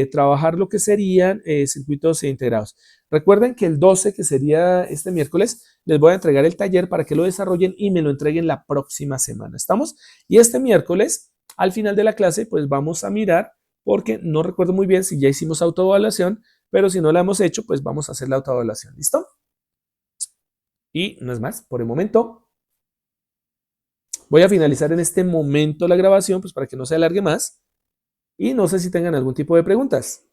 trabajar lo que serían circuitos integrados. Recuerden que el 12, que sería este miércoles, les voy a entregar el taller para que lo desarrollen y me lo entreguen la próxima semana. ¿Estamos? Y este miércoles, al final de la clase, pues vamos a mirar, porque no recuerdo muy bien si ya hicimos autoevaluación, pero si no la hemos hecho, pues vamos a hacer la autoevaluación. ¿Listo? Y no es más, por el momento. Voy a finalizar en este momento la grabación, pues para que no se alargue más. Y no sé si tengan algún tipo de preguntas.